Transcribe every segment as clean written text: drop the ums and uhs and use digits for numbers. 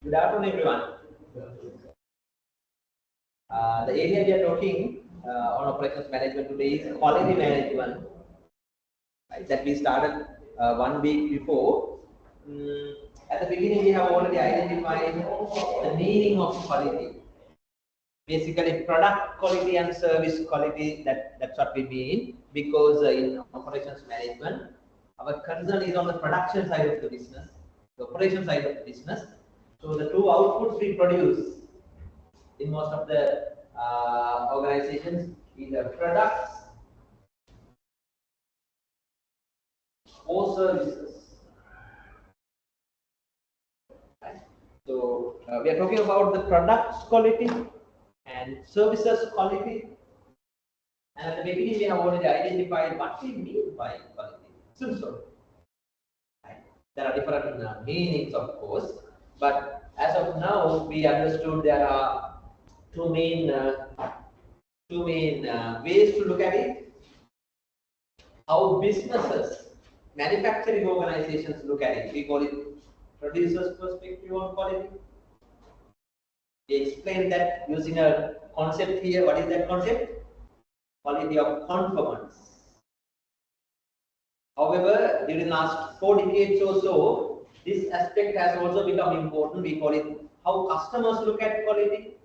Good afternoon, everyone. The area we are talking on operations management today is quality management, right, that we started 1 week before. At the beginning, we have already identified the meaning of quality. Basically, product quality and service quality, that's what we mean, because in operations management, our concern is on the production side of the business, the operation side of the business. So the two outputs we produce in most of the organizations, either products or services. Right? So we are talking about the products quality and services quality. And at the beginning, we have already identified what we mean by quality. So, right? There are different meanings, of course, but as of now, we understood there are two main ways to look at it. How businesses, manufacturing organizations look at it. We call it producer's perspective on quality. We explain that using a concept here. What is that concept? Quality of conformance. However, during the last 4 decades or so, this aspect has also become important. We call it how customers look at quality.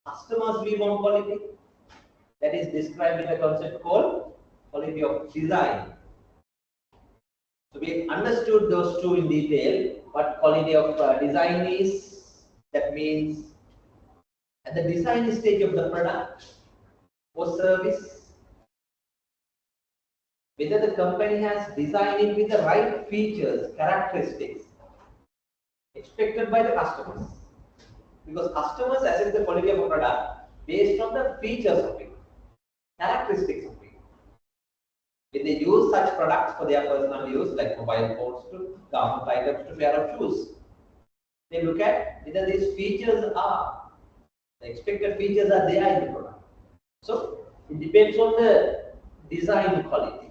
Customers view on quality. That is described in a concept called quality of design. So we understood those two in detail. What quality of design is, that means at the design stage of the product or service, whether the company has designed it with the right features, characteristics expected by the customers. Because customers assess the quality of a product based on the features of it, characteristics of it. When they use such products for their personal use, like mobile phones to garment items to pair of shoes, they look at whether these features are, the expected features are there in the product. So it depends on the design quality.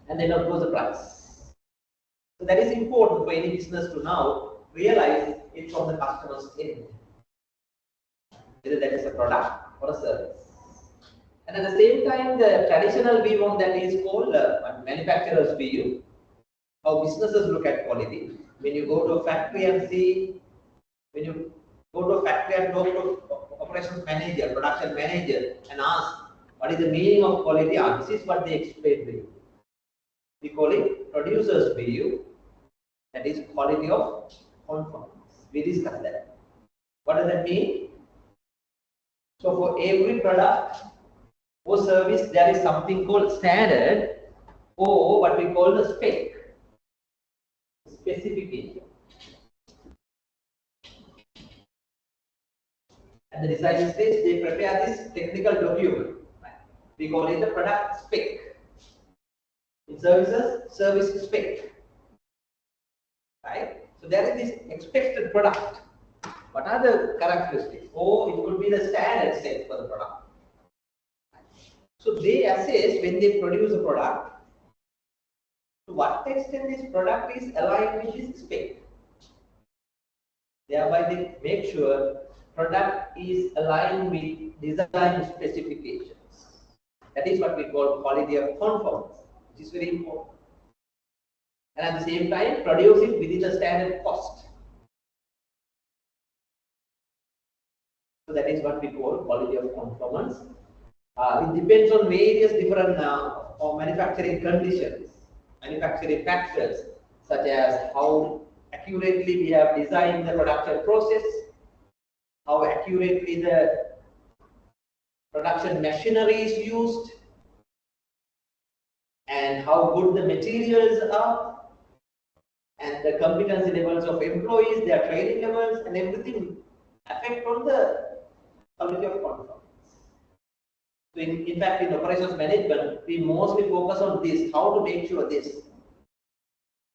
And then of course the price. So that is important for any business to now realize it from the customer's end, whether that is a product or a service. And at the same time, the traditional view on that is called manufacturer's view, how businesses look at quality. When you go to a factory and see, when you go to a factory and talk to operations manager, production manager, and ask what is the meaning of quality, this is what they explain to you. We call it producer's view, that is quality of conformance. We discussed that. What does that mean? So for every product or service, there is something called standard or what we call the spec, specification. At the design stage, they prepare this technical document. Right? We call it the product spec. In services, service spec. Right? So there is this expected product. What are the characteristics? Or it could be the standard set for the product. So they assess when they produce a product, to what extent this product is aligned with this spec. Thereby they make sure product is aligned with design specifications. That is what we call quality of conformance, which is very important. And at the same time, produce it within the standard cost. So that is what we call quality of conformance. It depends on various different manufacturing conditions, manufacturing factors, such as how accurately we have designed the production process, how accurately the production machinery is used, and how good the materials are, and the competency levels of employees, their training levels, and everything affect on the quality of conformance. So in fact, in operations management, we mostly focus on this, how to make sure this.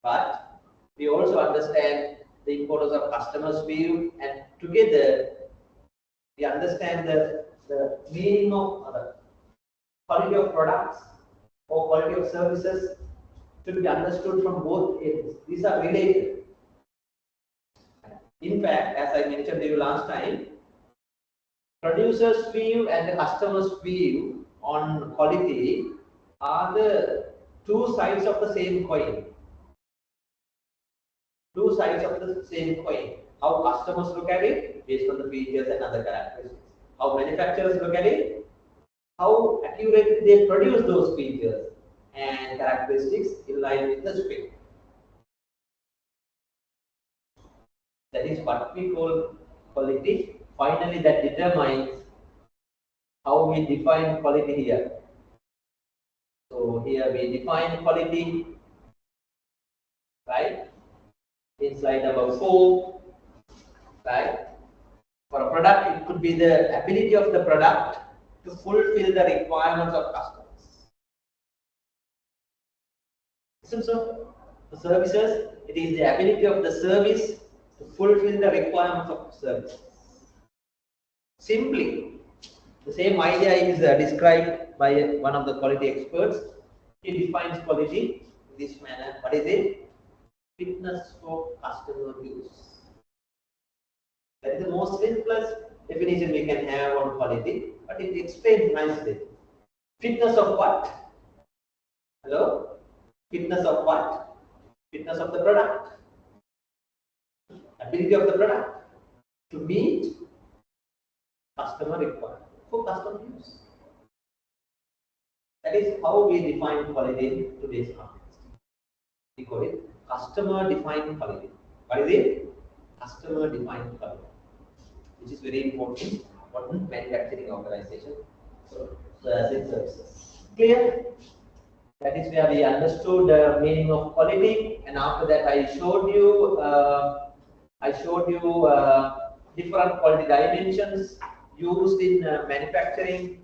But we also understand the importance of customers' view, and together we understand the meaning of the quality of products or quality of services should be understood from both ends. These are related. In fact, as I mentioned to you last time, producer's view and the customer's view on quality are the two sides of the same coin. Two sides of the same coin. How customers look at it based on the features and other characteristics. How manufacturers look at it, how accurately they produce those features and characteristics in line with the spec. That is what we call quality. Finally, that determines how we define quality here. So here we define quality, right? In slide number 4, right? For a product, it could be the ability of the product to fulfill the requirements of customers. So, for services, it is the ability of the service to fulfill the requirements of services. Simply, the same idea is described by one of the quality experts. He defines quality in this manner. What is it? Fitness for customer use. That is the most simplest definition we can have on quality, but it explains nicely. Fitness of what? Hello? Fitness of what? Fitness of the product. Ability of the product to meet customer requirement for customer use. That is how we define quality in today's context. We call it customer defined quality. What is it? Customer defined quality, which is very important manufacturing organization. So as it services. Clear? That is where we understood the meaning of quality, and after that I showed you different quality dimensions used in manufacturing.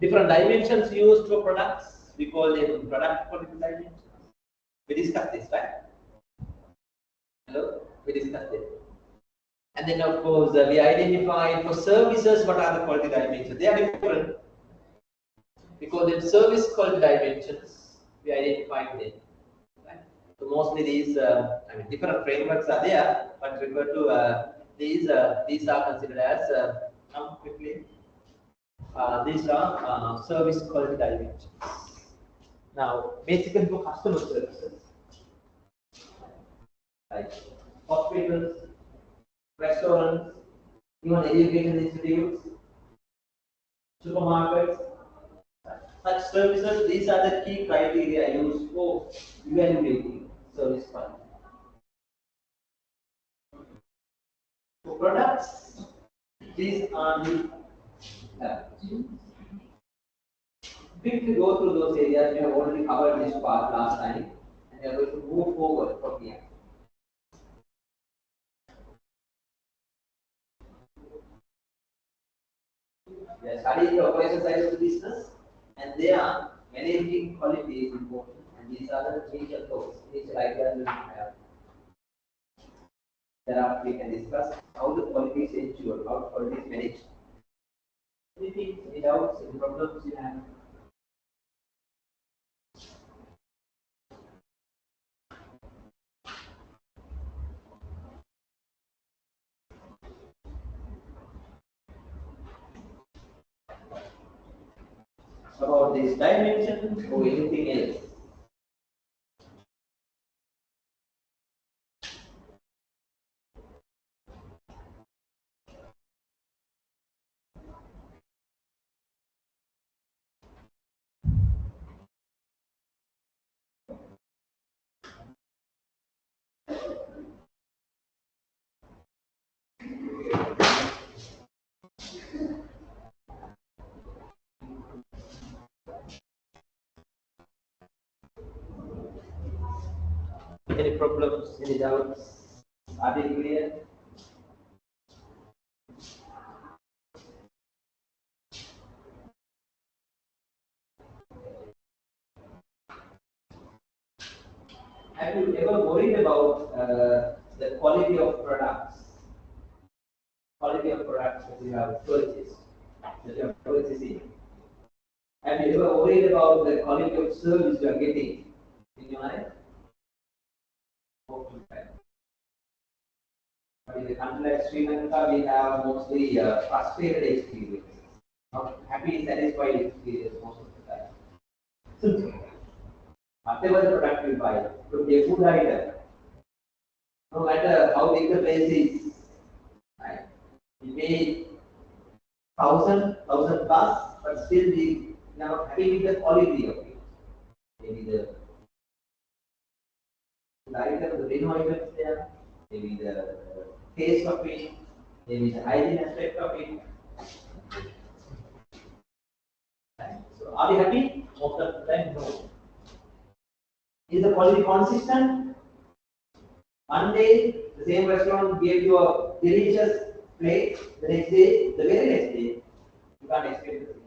Different dimensions used for products, we call them product quality dimensions. We discussed this, right? Hello? We discussed it. And then of course we identified for services what are the quality dimensions. They are different. We call them service quality dimensions. We identified them. Right? So mostly these, different frameworks are there, but refer to these are considered as quickly. These are service quality dimensions. Now, basically for customer services, like hospitals, restaurants, even education institutes, supermarkets, such services, these are the key criteria used for evaluating service quality. For products, these are the quickly go through those areas. We have already covered this part last time, and we are going to move forward from here. We are studying the operation side of the business, and they are managing quality is important, and these are the initial thoughts, initial ideas we have. Thereafter, we can discuss how the quality is ensured, how quality is managed. Anything, any doubts, any problems you have? About this dimension or anything else? Any problems, any doubts? Are they clear? Have you ever worried about the quality of products? Quality of products that you have purchased. that you have always seen. Have you ever worried about the quality of service you are getting in your life? But in a country like Sri Lanka, we have mostly frustrated experiences, not happy, satisfied experience most of the time. So, whatever the product you buy, could be a food item, no matter how big the place is, right? We pay thousand plus, but still we are not happy with the quality of it. Maybe the item, the menu items there, maybe the taste of it, maybe the hygiene aspect of it. So are we happy? Most of the time, no. Is the quality consistent? One day, the same restaurant gave you a delicious plate. The next day, the very next day, you can't expect the same.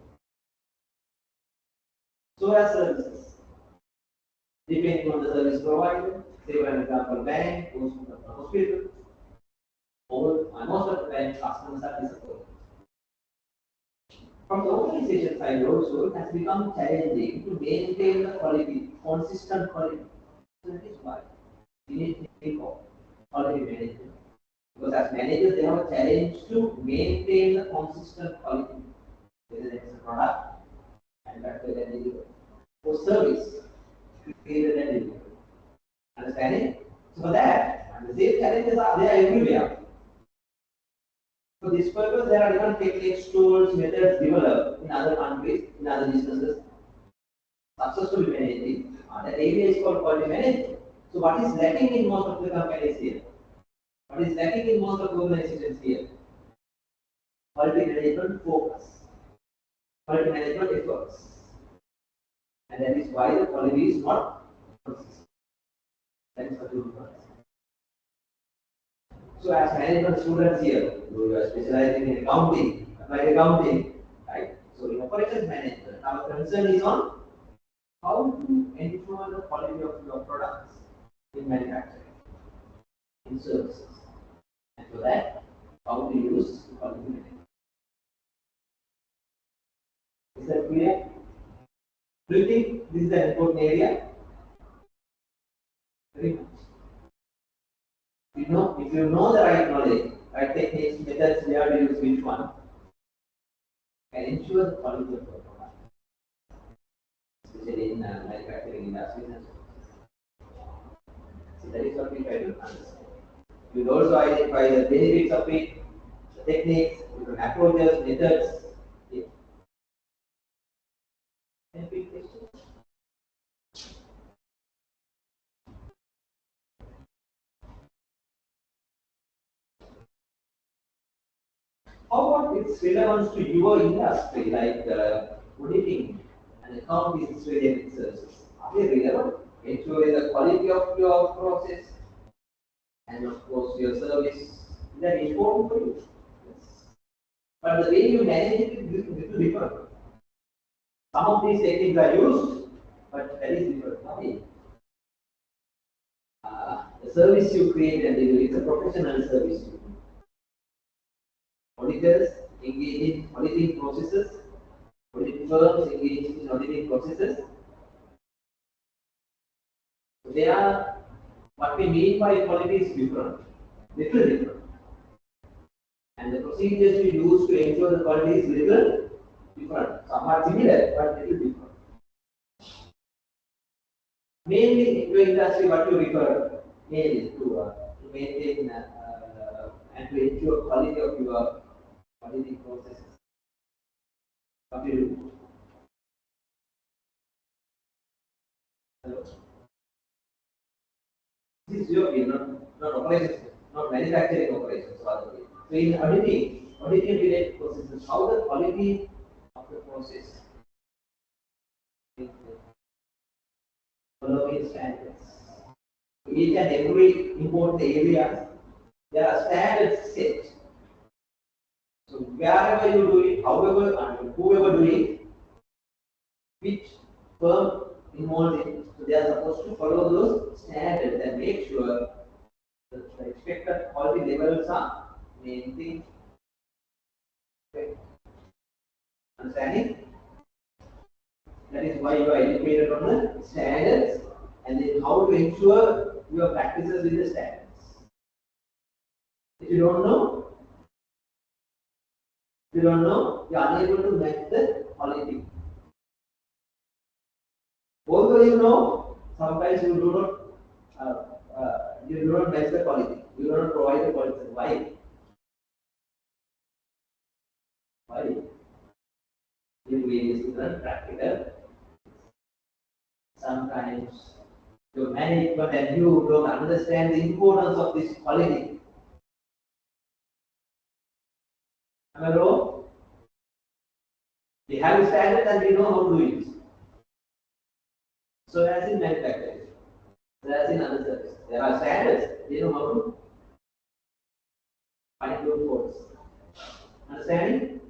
So as services, depending on the service provider, say for example, bank, hospital, most of the time customers are disappointed. From the organization side also, it has become challenging to maintain the quality, consistent quality. So that is why we need to think of quality management. Because as managers, they have a challenge to maintain the consistent quality, whether it's a product, manufactured and delivered, or service, created and delivered. Understanding? So for that, and the same challenges are there everywhere. For this purpose, there are different techniques, tools, methods developed in other countries, in other businesses, successfully managing. That area is called quality management. So what is lacking in most of the companies here? What is lacking in most of the organizations here? Quality management focus, quality management efforts. And that is why the quality is not consistent. That is what you do. So as management students here, you are specializing in accounting, applied accounting, right? So in operations management, our concern is on how to ensure the quality of your products in manufacturing, in services. And for that, how to use quality management. Is that clear? Do you think this is an important area? Very much. If you know the right knowledge, right techniques, methods, where to use which one, can ensure the quality of your product, especially in manufacturing industries and so on. So that is what we try to understand. You will also identify the benefits of it, the techniques, different approaches, methods. Yeah. Any big questions? How about its relevance to your industry, like auditing and accounting related services? Are they relevant? Ensuring the quality of your process and of course your service. Is that important for you? Yes. But the way you manage it is little different. Some of these techniques are used, but that is different. Why? The service you create and deliver is a professional service. Auditors engage in auditing processes, audit firms engage in auditing processes. So they are, what we mean by quality is different, little different. And the procedures we use to ensure the quality is little different. Some are similar, but little different. Mainly in your industry, what you refer mainly to maintain and to ensure quality of your auditing processes. What do you do? Hello? This is your field, not operations, not manufacturing operations. So in auditing related processes, how the quality of the process is following standards. Each and every important area, there are standards set. So wherever you do it, however and whoever do it, which firm involved in it, so they are supposed to follow those standards and make sure the expected quality levels are maintained. Okay. Understanding? That is why you are educated on the standards and then how to ensure your practices with the standards. If you don't know, you are unable to match the quality. Although you know, sometimes you do not match the quality. You do not provide the quality. Why? Why? You various different practical. Sometimes your management and you don't understand the importance of this quality. Am I wrong? We have a standard and we know how to do it. So as in manufacturing, as in other services, there are standards. We know how to find those codes. Understanding?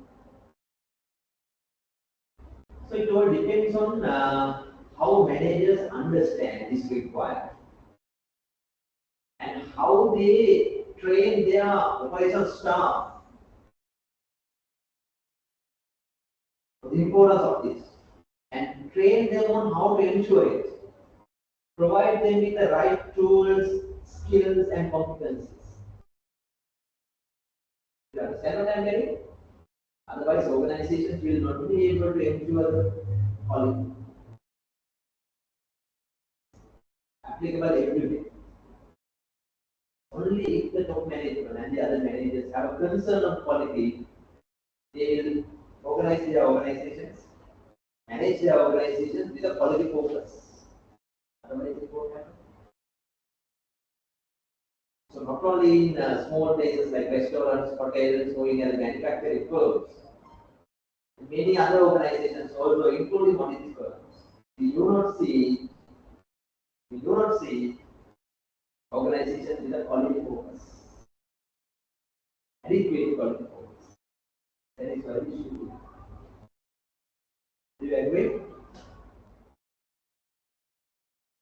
So it all depends on how managers understand this requirement and how they train their operational staff. The importance of this and train them on how to ensure it. Provide them with the right tools, skills, and competencies. You understand what I am getting? Otherwise, organizations will not be able to ensure quality. Applicable everywhere. Only if the top management and the other managers have a concern of quality, they will organize their organizations, manage their organizations with a quality focus. Otherwise, it won't happen. So not only in small places like restaurants, hotels, oil and manufacturing firms, many other organizations also, including monetary firms, we do not see organizations with a quality focus. Adequate quality focus. That is why we should do. Do you agree?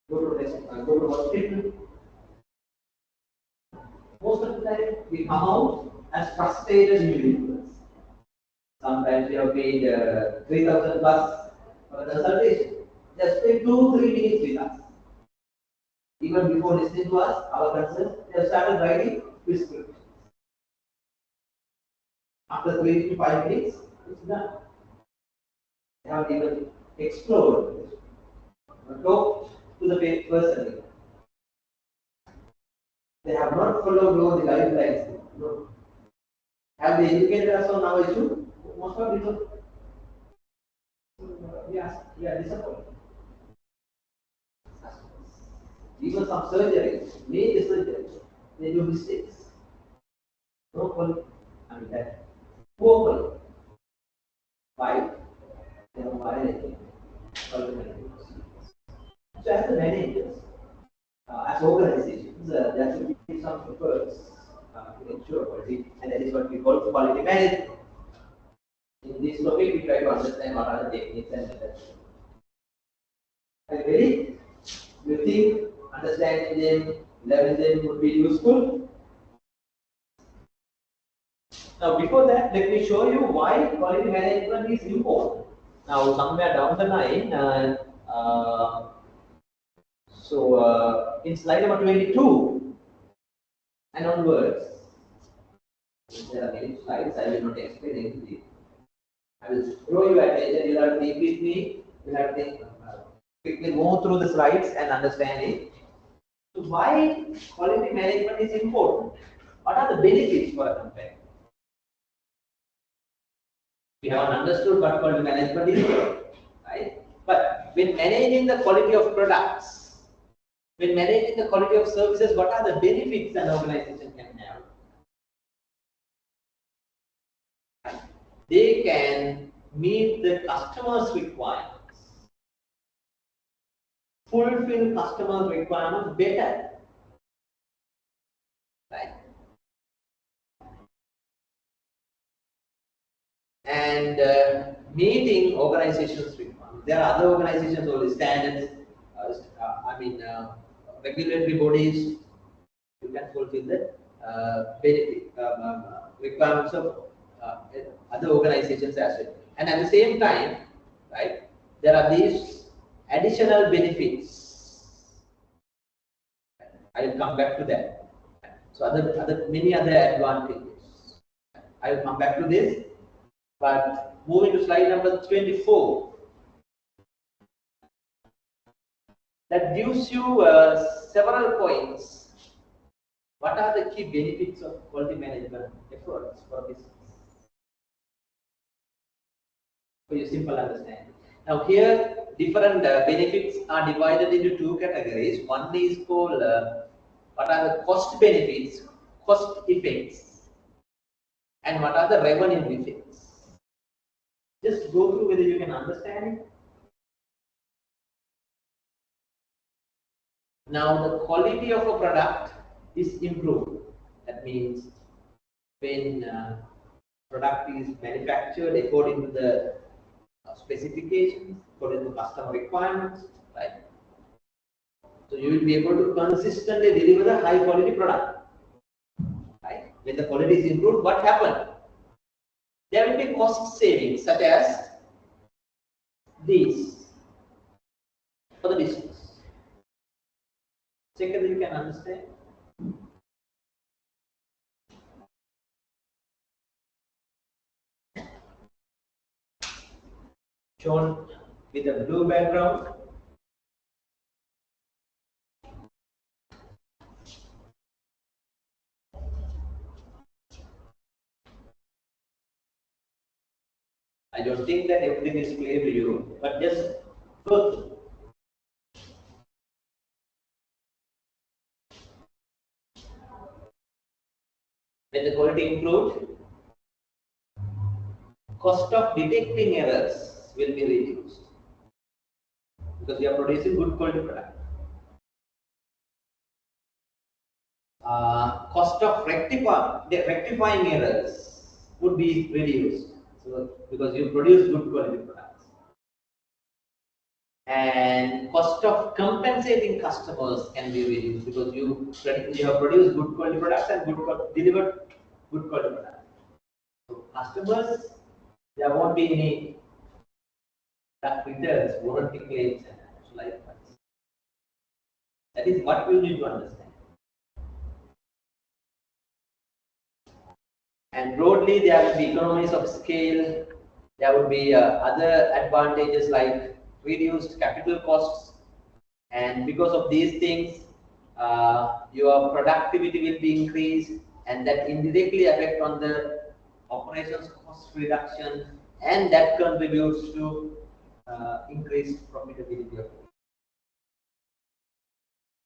Go to hospital. Most of the time, we come out as frustrated individuals. Sometimes we have paid 3,000 plus for a consultation. Just take 2-3 minutes with us. Even before listening to us, our concerns, they have started writing prescriptions. After 3 to 5 minutes, it's done. They have even explored, talked to the person. They have not followed all the guidelines. No. Have they educated us on our issue? Most of it. We are disappointed. Even some surgeries, major surgeries, they do mistakes. No quality. I mean that. Poor quality. Why? They are violating quality. So as the managers, as organizations, there should be some efforts to ensure quality, and that is what we call quality management. In this topic, we try to understand what are the techniques and methods. Are you ready? Do you think understanding them, learning them would be useful? Now, before that, let me show you why quality management is important. Now, somewhere down the line, in slide number 22 and onwards, there are many slides. I will not explain anything. I will draw your attention. You have to think with me. You have to quickly go through the slides and understand it. So, why quality management is important? What are the benefits for a company? We haven't understood what quality management is, right? But when managing the quality of products, when managing the quality of services, what are the benefits an organization can have? They can meet the customer's requirements, fulfill customer's requirements better, right? And meeting organizations' requirements. There are other organizations or standards, regulatory bodies. You can fulfill the benefit requirements of other organizations as well. And at the same time, right, there are these additional benefits. I will come back to that. So many other advantages. I will come back to this. But moving to slide number 24, that gives you several points. What are the key benefits of quality management efforts for business? For your simple understanding. Now here, different benefits are divided into two categories. One is called what are the cost benefits, cost effects, and what are the revenue effects. Just go through whether you can understand it. Now the quality of a product is improved. That means when product is manufactured according to the specifications, according to customer requirements, right? So you will be able to consistently deliver the high quality product. Right? When the quality is improved, what happened? There will be cost savings such as these for the business. Second, you can understand. Shown with a blue background. I don't think that everything is clear to you, but just go through. When the quality improved, cost of detecting errors will be reduced because we are producing good quality product. Cost of rectifying errors would be reduced, so because you produce good quality products. And cost of compensating customers can be reduced because you have produced good quality products and delivered good quality products. So customers, there won't be any returns, warranty claims, and such like that. That is what we need to understand. And broadly, there will be economies of scale. There would be other advantages like reduced capital costs, and because of these things, your productivity will be increased, and that indirectly affect on the operations cost reduction, and that contributes to increased profitability of it.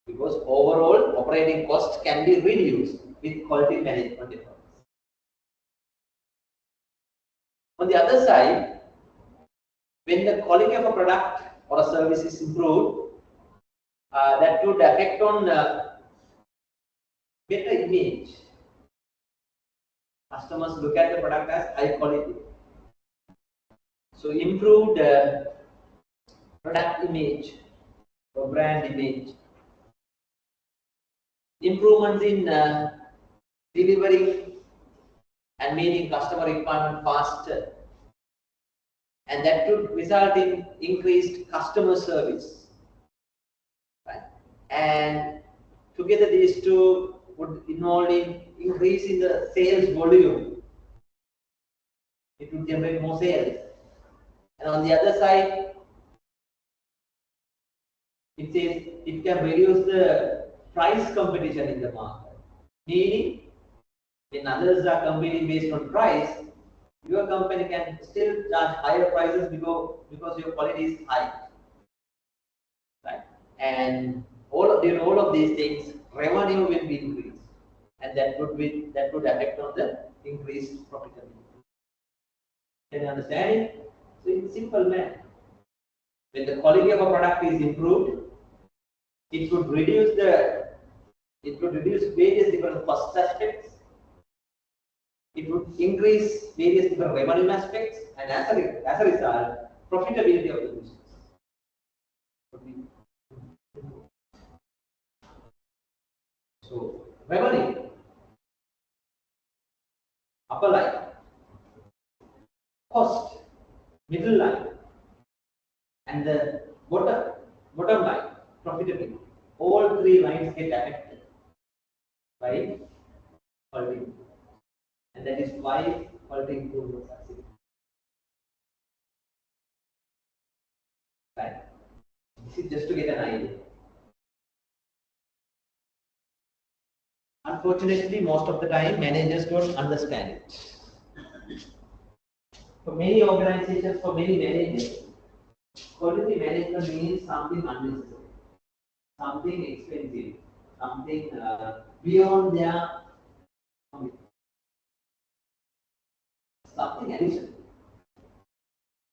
Because overall operating costs can be reduced with quality management efforts. On the other side, when the quality of a product or a service is improved, that could affect on better image. Customers look at the product as high quality. So improved product image or brand image. Improvements in delivering and meeting customer requirement faster. And that could result in increased customer service. Right? And together these two would involve in increase in the sales volume. It would generate more sales. And on the other side, it says it can reduce the price competition in the market. Meaning, when others are competing based on price, your company can still charge higher prices because your quality is high. Right? And during all of these things, revenue will be increased, and that would affect on the increased profitability. Can you understand it? So it's simple, man. When the quality of a product is improved, it would reduce various different cost aspects. It would increase various different revenue aspects, and as a result, profitability of the business. So revenue, upper line. cost, middle line, and the bottom line, profitability. All three lines get affected by quality improvement. And that is why quality improvement succeeds. Right? This is just to get an idea. Unfortunately, most of the time, managers don't understand it. For many organizations, for many managers, quality management means something unnecessary, something expensive, something beyond their something additional.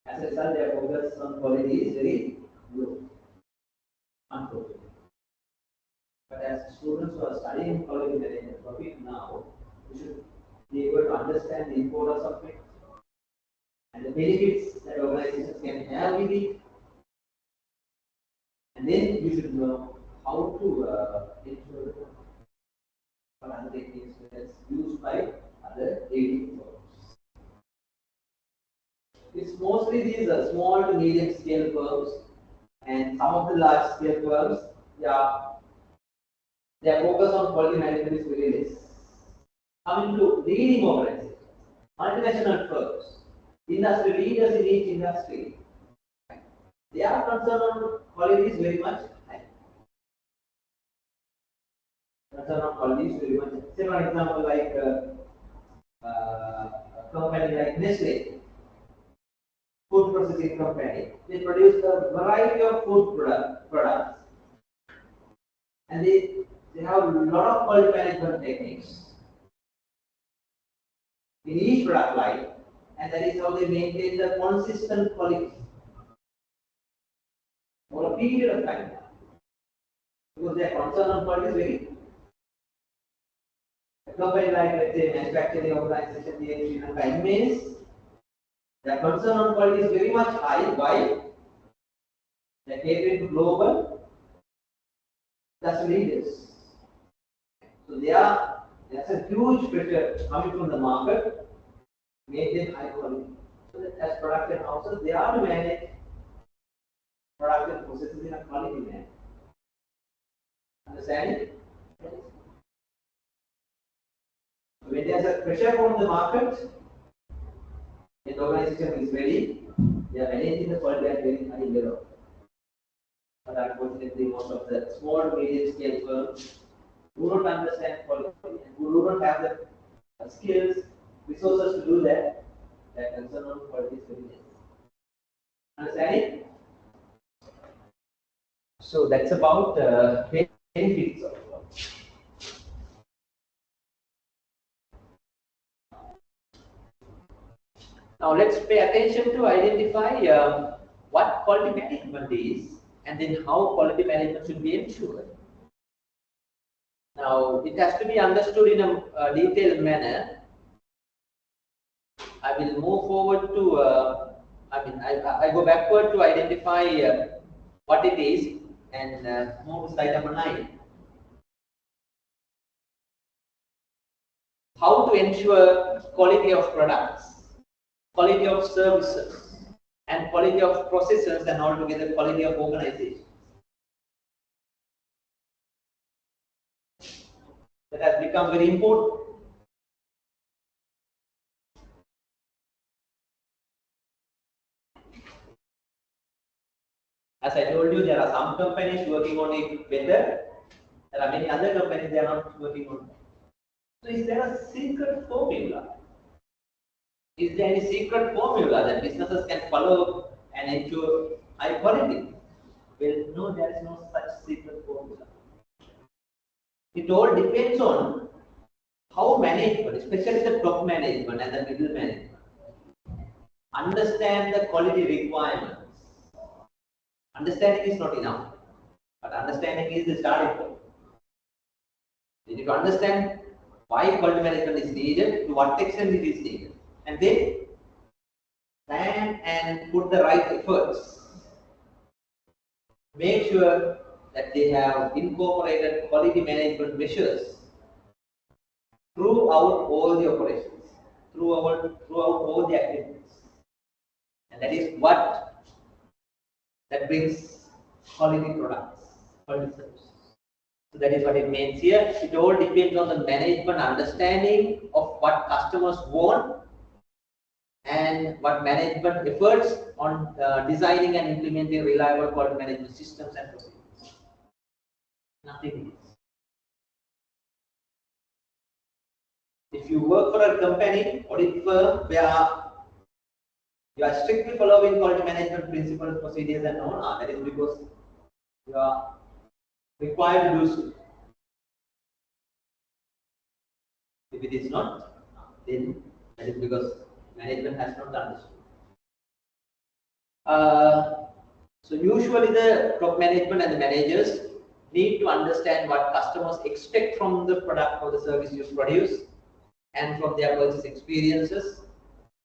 As a result, their focus on quality is very low, unfortunately. But as students who are studying quality management topic now, we should be able to understand the importance of it and the benefits that organizations can have with it. And then we should know how to ensure other techniques that's used by other aiding firms. It's mostly these small to medium scale firms, and some of the large scale firms, their focus on quality management is very less. Coming to leading organizations, multinational firms, industry leaders in each industry, their concern on quality is very much high. Concern on quality is very much high. Say for example, like a company like Nestle, food processing company, they produce a variety of food products, and they have a lot of quality management techniques in each product line, and that is how they maintain the consistent quality for a period of time, because their concern on quality is very. A company like, let's say, manufacturing organization here in Sri Lanka, means their concern on quality is very much high. Why? They are catering to global industry leaders. So there's a huge pressure coming from the market to maintain high quality. So that as production houses, they are to manage production processes in a quality manner. Understand it? When there's a pressure from the market, the organization is ready, they are managing the quality at very high level. But unfortunately, most of the small, medium scale firms who don't understand quality and who don't have the skills, resources to do that, their concern on quality is very less. Understand it? So that's about benefits of quality. Now let's pay attention to identify what quality management is, and then how quality management should be ensured. Now it has to be understood in a detailed manner. I will move forward to, I go backward to identify what it is, and move to slide number 9. How to ensure quality of products, quality of services, and quality of processes, and altogether quality of organizations. That has become very important. As I told you, there are some companies working on it better. There are many other companies they are not working on it. So is there a secret formula? Is there any secret formula that businesses can follow and ensure high quality? Well, no, there is no such secret formula. It all depends on how management, especially the top management and the middle management, understand the quality requirements. Understanding is not enough, but understanding is the starting point. You need to understand why quality management is needed, to what extent it is needed, and then plan and put the right efforts. Make sure that they have incorporated quality management measures throughout all the operations, throughout all the activities. That is what that brings quality products, quality services. So that is what it means here. It all depends on the management understanding of what customers want and what management efforts on designing and implementing reliable quality management systems and procedures. Nothing else. If you work for a company, audit firm, where you are strictly following quality management principles, procedures, and all, that is because you are required to do so. If it is not, then that is because management has not understood. So usually the top management and the managers need to understand what customers expect from the product or the service you produce and from their purchase experiences,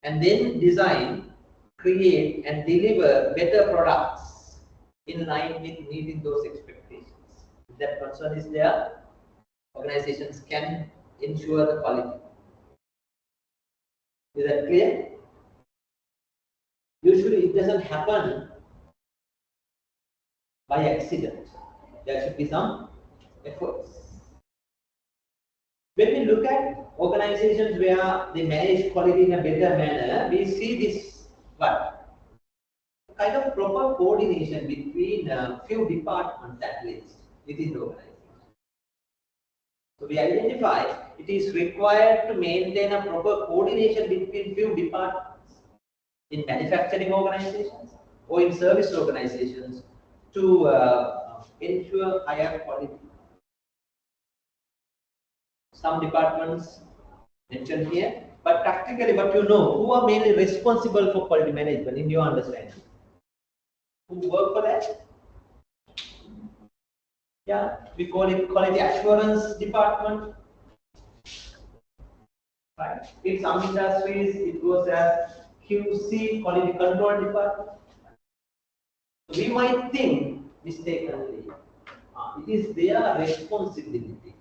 and then design, create, and deliver better products in line with meeting those expectations. If that concern is there, organizations can ensure the quality. Is that clear? Usually it doesn't happen by accident. There should be some efforts. When we look at organizations where they manage quality in a better manner, we see this what? Kind of proper coordination between a few departments at least within the organization. So we identify it is required to maintain a proper coordination between few departments in manufacturing organizations or in service organizations to ensure higher quality. Some departments mentioned here, but practically what you know, who are mainly responsible for quality management in your understanding? Who work for that? Yeah, we call it quality assurance department. Right. In some industries, it goes as QC, quality control department. So we might think mistakenly, it is their responsibility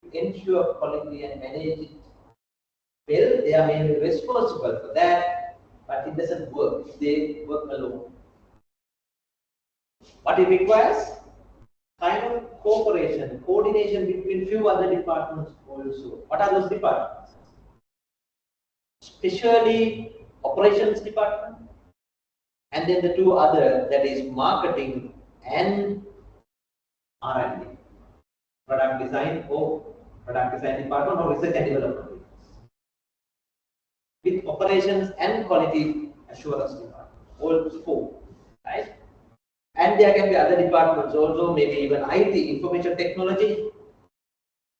to ensure quality and manage it well. They are mainly responsible for that, but it doesn't work. They work alone. What it requires? Kind of cooperation, coordination between few other departments also. What are those departments? Especially operations department, and then the two other, that is marketing and R&D, product design department or research and development, with operations and quality assurance department, all four, right? And there can be other departments also, maybe even IT, information technology,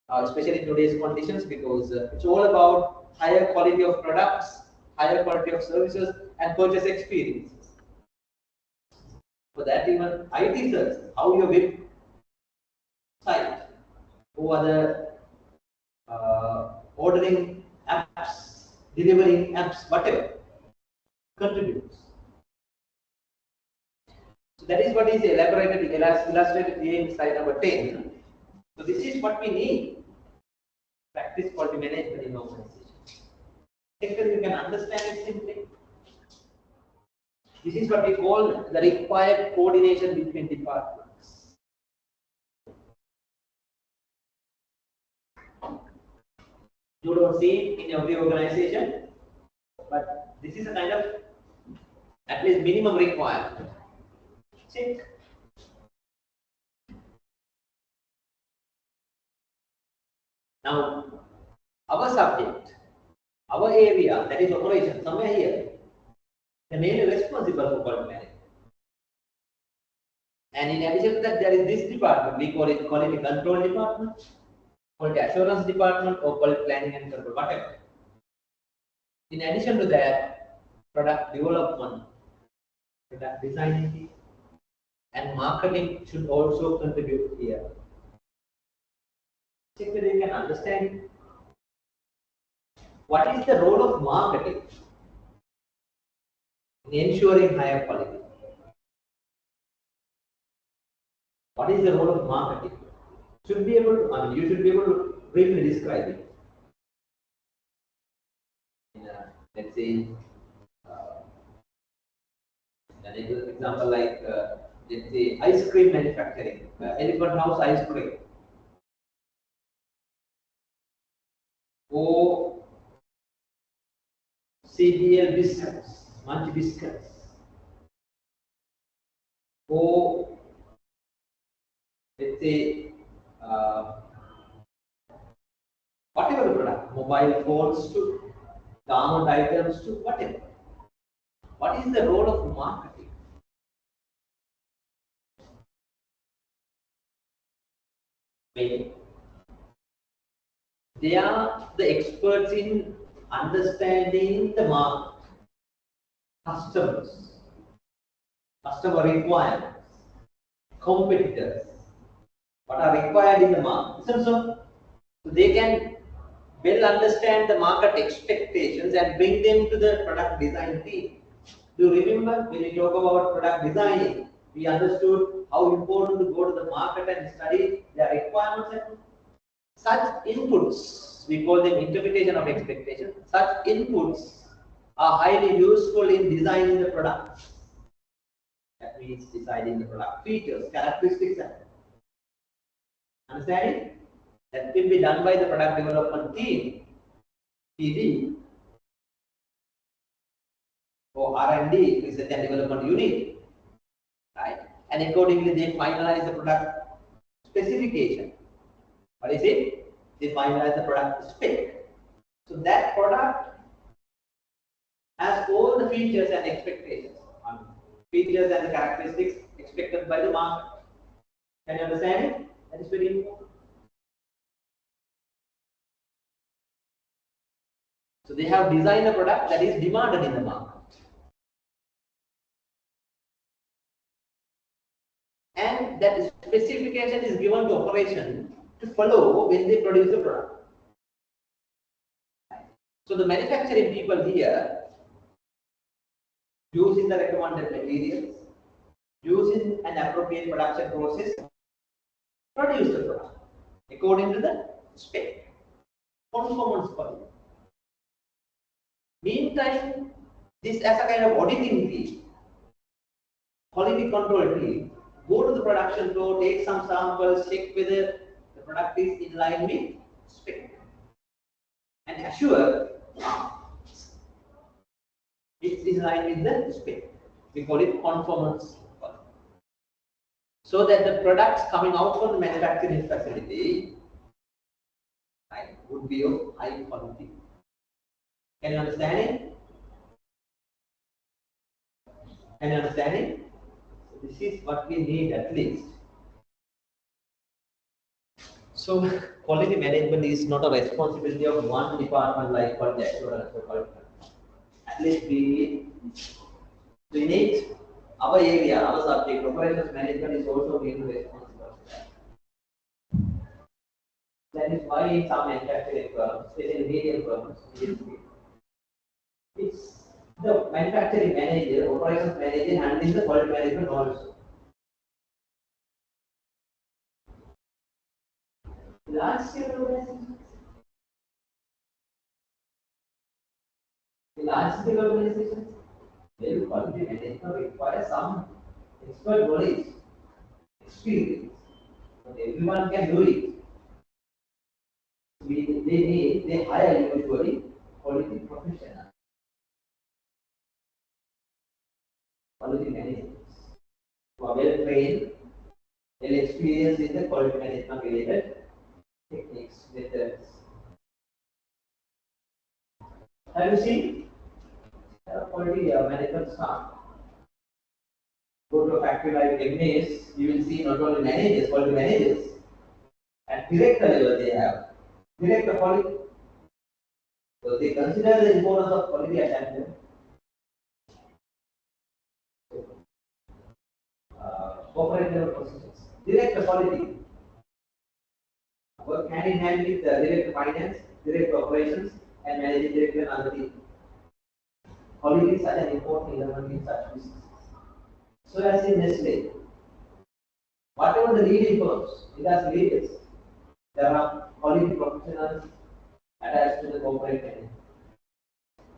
especially in today's conditions, because it's all about higher quality of products, higher quality of services, and purchase experiences. For that, even IT services, how your website, who are the ordering apps, delivering apps, whatever, contributes. So that is what is illustrated here in slide number 10. So this is what we need. Practice quality management in organizations. Actually, you can understand it simply. This is what we call the required coordination between departments. You don't see it in every organization, but this is a kind of at least minimum requirement. Check. Now, our subject, our area, that is operation, somewhere here, they are mainly responsible for quality management. And in addition to that, there is this department, we call it quality control department, quality assurance department, or quality planning and control, whatever. In addition to that, product development, product design, and marketing should also contribute here. Check whether you can understand it. What is the role of marketing in ensuring higher quality? What is the role of marketing? Should be able to, you should be able to briefly describe it. Let's say An example like let's say ice cream manufacturing, Elephant House ice cream, or CBL biscuits, Munch biscuits, or let's say whatever the product, mobile phones to garment items to whatever. What is the role of marketing? They are the experts in understanding the market, customers, customer requirements, competitors, what are required in the market. So they can well understand the market expectations and bring them to the product design team. Do you remember when we talk about product designing, we understood how important to go to the market and study their requirements and such inputs, we call them interpretation of expectation. Such inputs are highly useful in designing the product. That means designing the product features, characteristics, and understanding? That will be done by the product development team, PD, or R&D, research and development unit, right? And accordingly, they finalize the product specification. What is it? They finalize the product spec. So that product has all the features and expectations, features and the characteristics expected by the market. Can you understand it? That is very important. So they have designed a product that is demanded in the market. And that specification is given to operation to follow when they produce the product. So the manufacturing people here, using the recommended materials, using an appropriate production process, produce the product according to the spec, conformance quality. Meantime, this as a kind of auditing team, quality control team, go to the production floor, take some samples, check whether the product is in line with spec, and assure it's in line with the spec. We call it conformance quality. So that the products coming out from the manufacturing facility, right, would be of high quality. Can you understand it? Can you understand it? So this is what we need at least. So quality management is not a responsibility of one department like quality assurance or quality. At least we need our area, our subject, operations management is also being responsible for that. That is why in some manufacturing firms, especially medium firms, it's the manufacturing manager, operations manager handling the quality management also. Large scale organizations. Large scale organizations, well, quality management requires some expert knowledge, experience. But everyone can do it. They hire usually quality professionals, quality managers, who are well trained, well experienced in the quality management related techniques, methods. Have you seen quality management staff? Go to a factory like Ignis, you will see not only managers, quality managers, at director level they have director quality. So they consider the importance of quality at them. Corporate level processes, director quality, work hand in hand with the director finance, director operations, and managing director and other team. Quality is such an important element in such businesses. So as in Nestle, whatever the leading firms, it has leaders. There are quality professionals attached to the corporate management.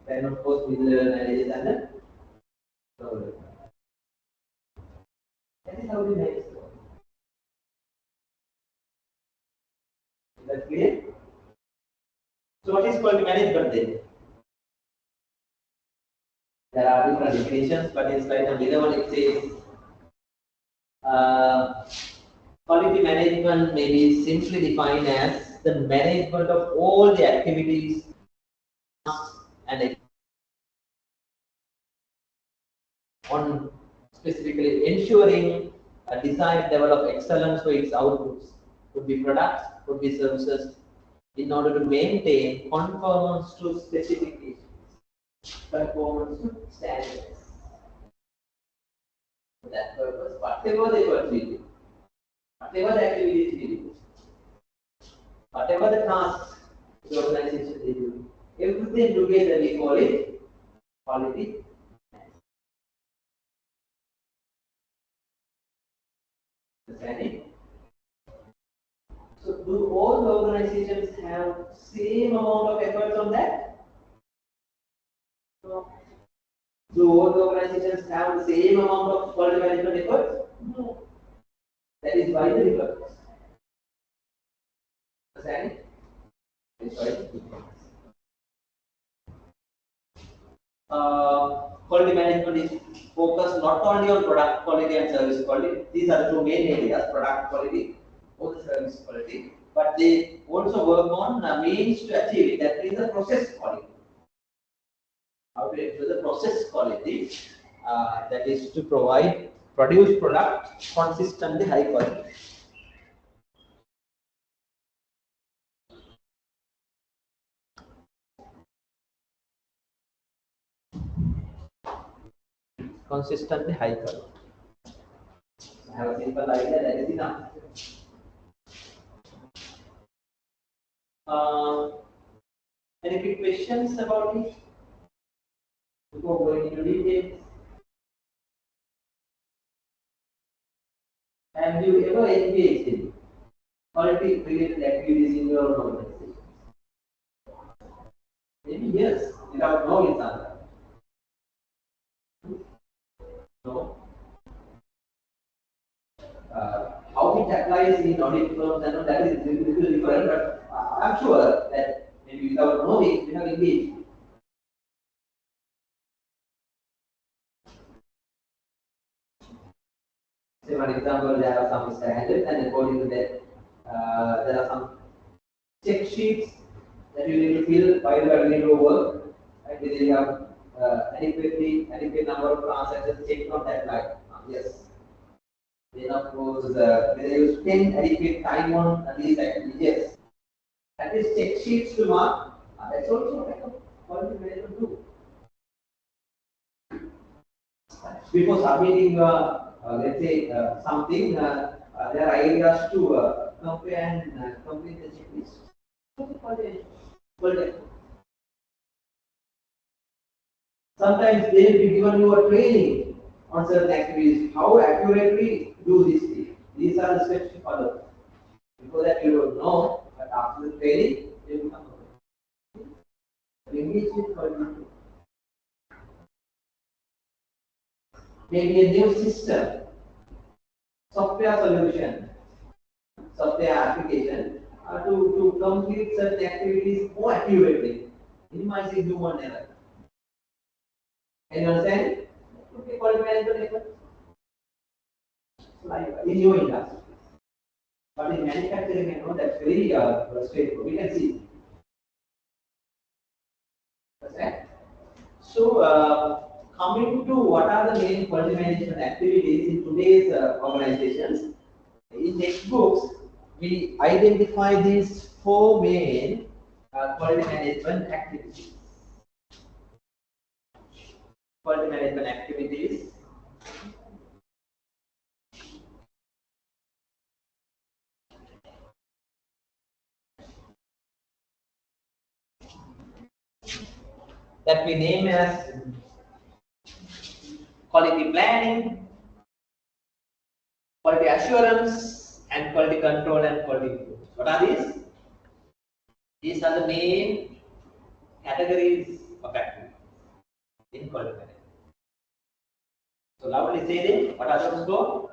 Then of course with the managers and the That is how we manage the quality. Is that clear? So what is quality management then? There are different definitions, but in slide number 11 it says quality management may be simply defined as the management of all the activities and on specifically ensuring a desired level of excellence for its outputs, could be products, could be services, in order to maintain conformance to specifications, conformance to standards. For that purpose, whatever the efforts we do, whatever the activities we do, whatever the tasks the organization they do, everything together we call it quality. Understanding? So do all the organizations have same amount of efforts on that? No. Do all the organizations have the same amount of quality management efforts? No. That is why the difference. Understanding? That is why the difference. Quality management is focused not only on product quality and service quality. These are the two main areas: product quality or the service quality. But they also work on means to achieve it. That is the process quality. How to ensure the process quality? That is to produce product consistently high quality. Consistently high quality. I have a simple idea, that is enough. Any quick questions about it before going into details? Have you ever engaged in quality related activities in your organization? Maybe yes, without knowing something. No. How it applies in audit firms and all, that is a little different, but I'm sure that maybe without knowing, we have engaged. Say for example, there are some standards, and according to that, there are some check sheets that you need to fill while you are doing your work, and whether you have adequate number of transactions checked on that line. Yes. Then of course, whether you spend adequate time on these activities. Yes. That is check sheets to mark. That's also like a quality management too. Before submitting, let's say something, there are areas to compare and complete the checklist. Sometimes they will be given you a training on certain activities, how accurately do this thing. These are the steps to follow. Before that you don't know, but after the training, you become aware. Engage with quality. Maybe a new system, software solution, software application to complete certain activities more accurately, minimizing human error. Can you understand? Okay, quality management effort. Like in your industry. But in manufacturing, you know, that's very straightforward. We can see. Understand? So, coming to what are the main quality management activities in today's organizations, in textbooks, we identify these four main quality management activities. Quality management activities. That we name as quality planning, quality assurance, and quality control and quality improvement. What are these? These are the main categories of activities in quality management. So loudly say them. What are those four?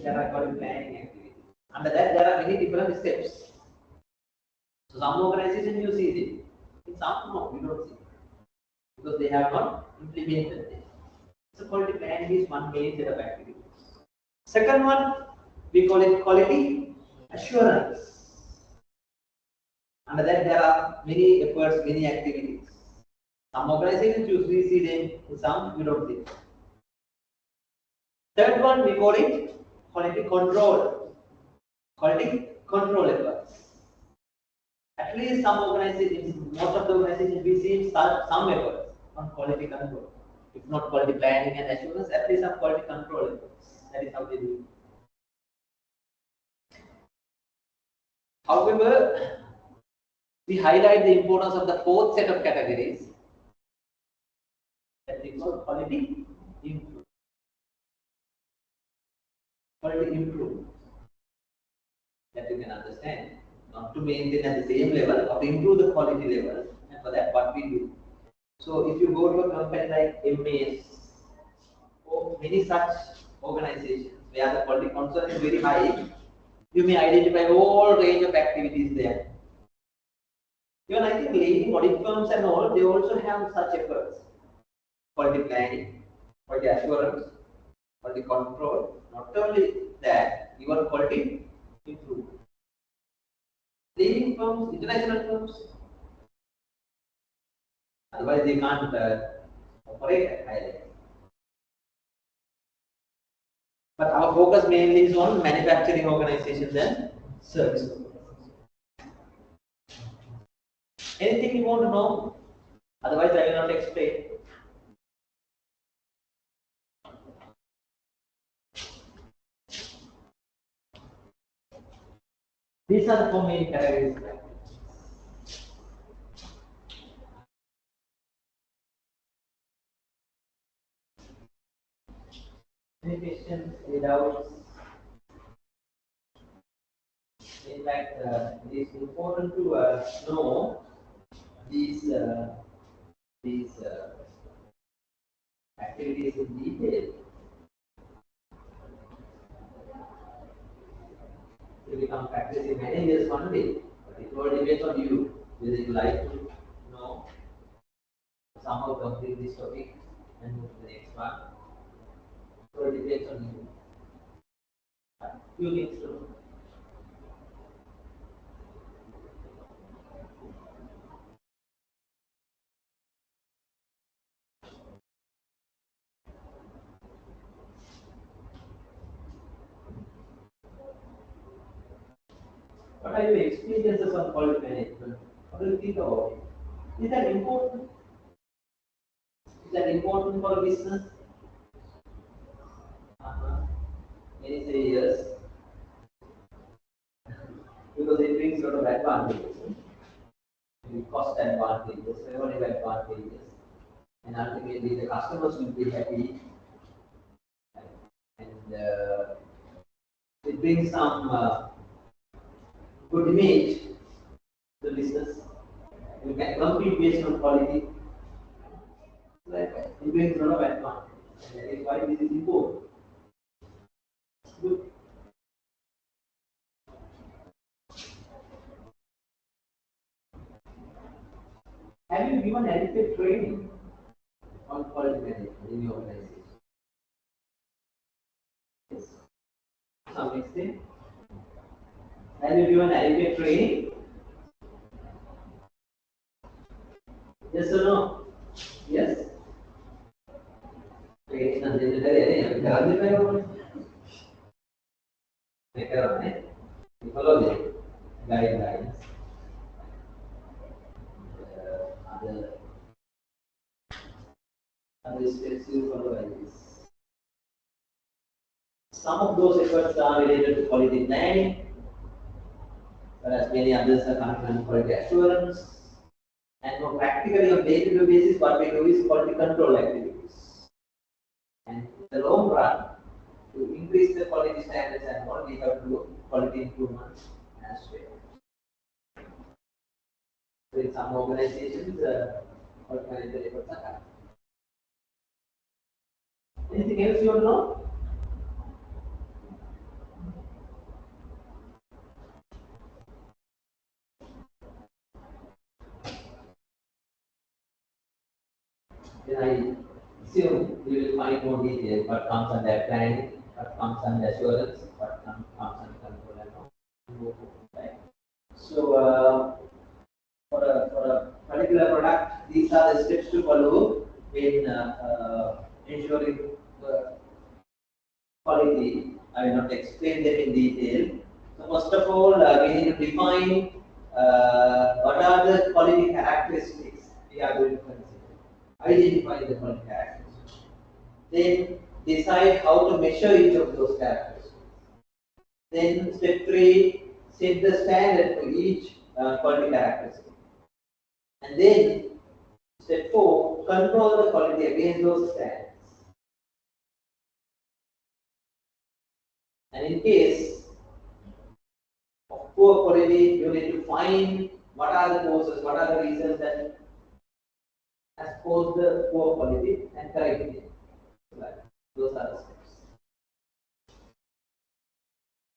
there are quality planning activities. Under that, there are many different steps. So some organizations you see it, in some no, we don't see it because they have not implemented it. So quality planning is one main set of activities. Second one, we call it quality assurance. Under that, there are many efforts, many activities. Some organizations usually see them, in some we don't see them. Third one, we call it quality control. Quality control efforts. At least some organizations, most of the organizations, we see some efforts on quality control. If not quality planning and assurance, at least some quality control efforts. That is how they do it. However, we highlight the importance of the fourth set of categories. That is called quality improvement. Quality improvement. That you can understand. Not to maintain at the same level, but to improve the quality level. And for that, what we do. So if you go to a company like MAS or many such organizations where the quality concern is very high, you may identify all range of activities there. Even I think leading audit firms and all, they also have such efforts. Quality planning, quality assurance, quality control. Not only that, even quality improvement. Leading firms, international firms, otherwise they can't operate at high level. But our focus mainly is on manufacturing organizations and service organizations. Anything you want to know? Otherwise, I will not explain. These are the four main categories. Any questions, any doubts? In fact, it is important to know these activities in detail. You become practicing managers one day, but it all depends on you whether you like to know somehow complete this topic and move to the next one. So it depends on you. Few things to know. What are your experiences on quality management? What do you think about it? Is that important? Is that important for a business? Many say yes. Because it brings a lot of advantages. Cost advantages, revenue advantages, and ultimately the customers will be happy. And it brings some good image to the business. You can compete based on quality. It brings a lot of advantage. And that is why this is important. Good. Have you given adequate training on quality management in your organization? Yes. To some extent. Have you given adequate training? Yes or no? Yes. Training and you follow the guidelines. Other steps you follow like this. Some of those efforts are related to quality planning, whereas many others are coming on quality assurance. And more practically on day-to-day basis, what we do is quality control activities. And in the long run, to increase the quality standards and all, we have to do quality improvements as well. So in some organizations, quality management efforts are happening. Anything else you want to know? then I assume we will find more details, what comes under planning, what comes under assurance, what comes under control and all. Right? So for a particular product, these are the steps to follow in ensuring the quality. I will not explain them in detail. So first of all, we need to define what are the quality characteristics we are going to consider. Identify the quality characteristics. Then decide how to measure each of those characteristics. Then step 3, set the standard for each quality characteristic. And then step 4, control the quality against those standards. And in case of poor quality, you need to find what are the causes, what are the reasons that has caused the poor quality and correct it. Those are the steps.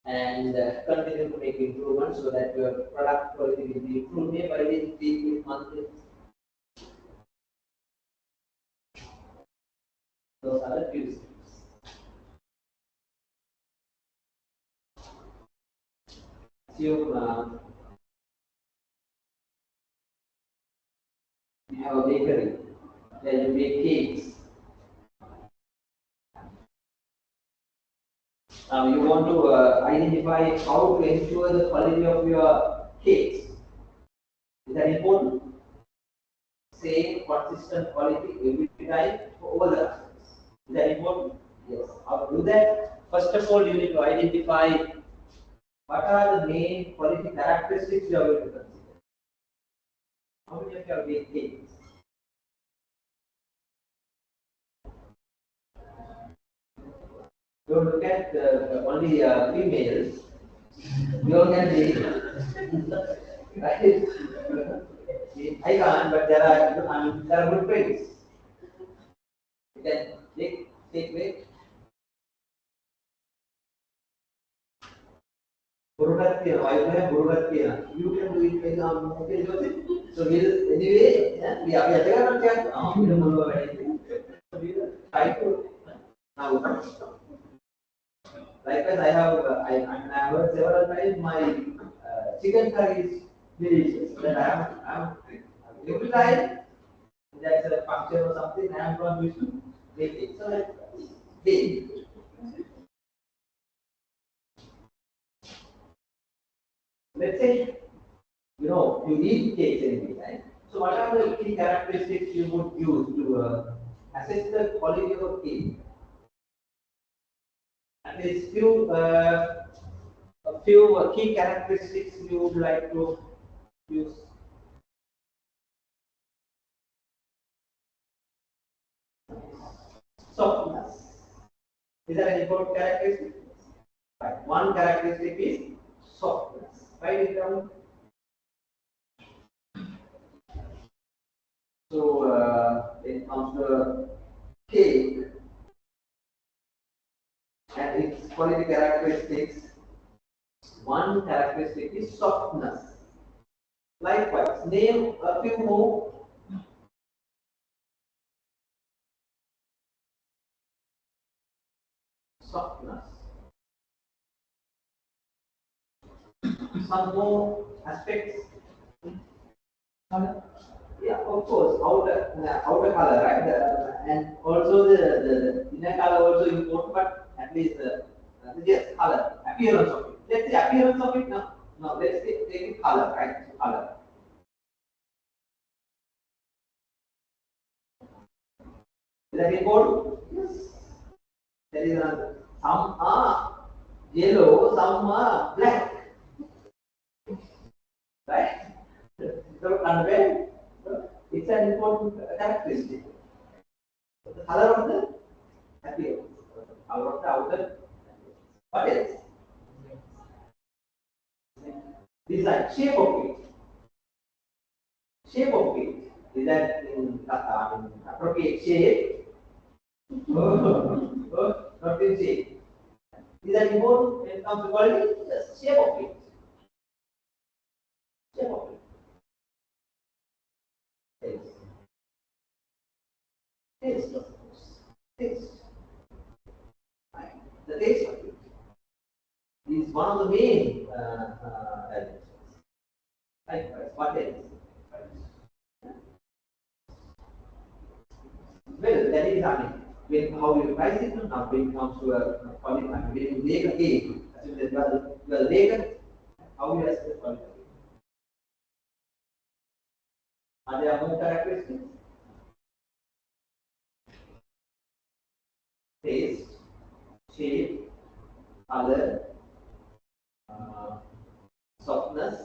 And continue to make improvements so that your product quality will be improved day by day, week, monthly. Those are the few steps. Assume you have a bakery, then you make cakes. You want to identify how to ensure the quality of your cakes. Is that important? Same consistent quality every time over the customers. Is that important? Yes. How to do that? First of all, you need to identify what are the main quality characteristics you are going to consider. How many of you have made cakes? Don't look at only females. We all can be. Right? I can't, but there are good friends. You can take weight. You can do it when okay, so we'll anyway, yeah, we are try to now. Likewise, I heard several times my chicken curry is delicious. That I'm every time that's a function or something, I am not used to make it. So like big. Let's say you eat cakes anyway, right? So what are the key characteristics you would use to assess the quality of a cake? At least a few key characteristics you would like to use. Softness. Is that an important characteristic? Right. One characteristic is softness. Right? So when it comes to cake and its quality characteristics, one characteristic is softness. Likewise, name a few more. Softness. Some more aspects. Yeah, of course, outer color, right? And also the inner color also important, but at least yes, color, appearance of it. Let's say appearance of it now. Now let's take it color, right? So color. Is that important? Yes. There is another. Some are yellow, some are black, right? So convey, it's an important characteristic. The color of the appearance, color of the outer. What else? Design, shape of it. Shape of it. Is that in appropriate shape? Not in shape. Is that important when it comes to quality? Yes, shape of it. Shape of it. Yes. Taste, of course. Taste. Right? The taste of it is one of the main elements. Likewise, what else? Well, that is, I mean, when how you price it, now when it comes to a quality, when you make a cake, assume that you are the baker, how you assess the quality? Are there more characteristics? Taste, shape, color, softness,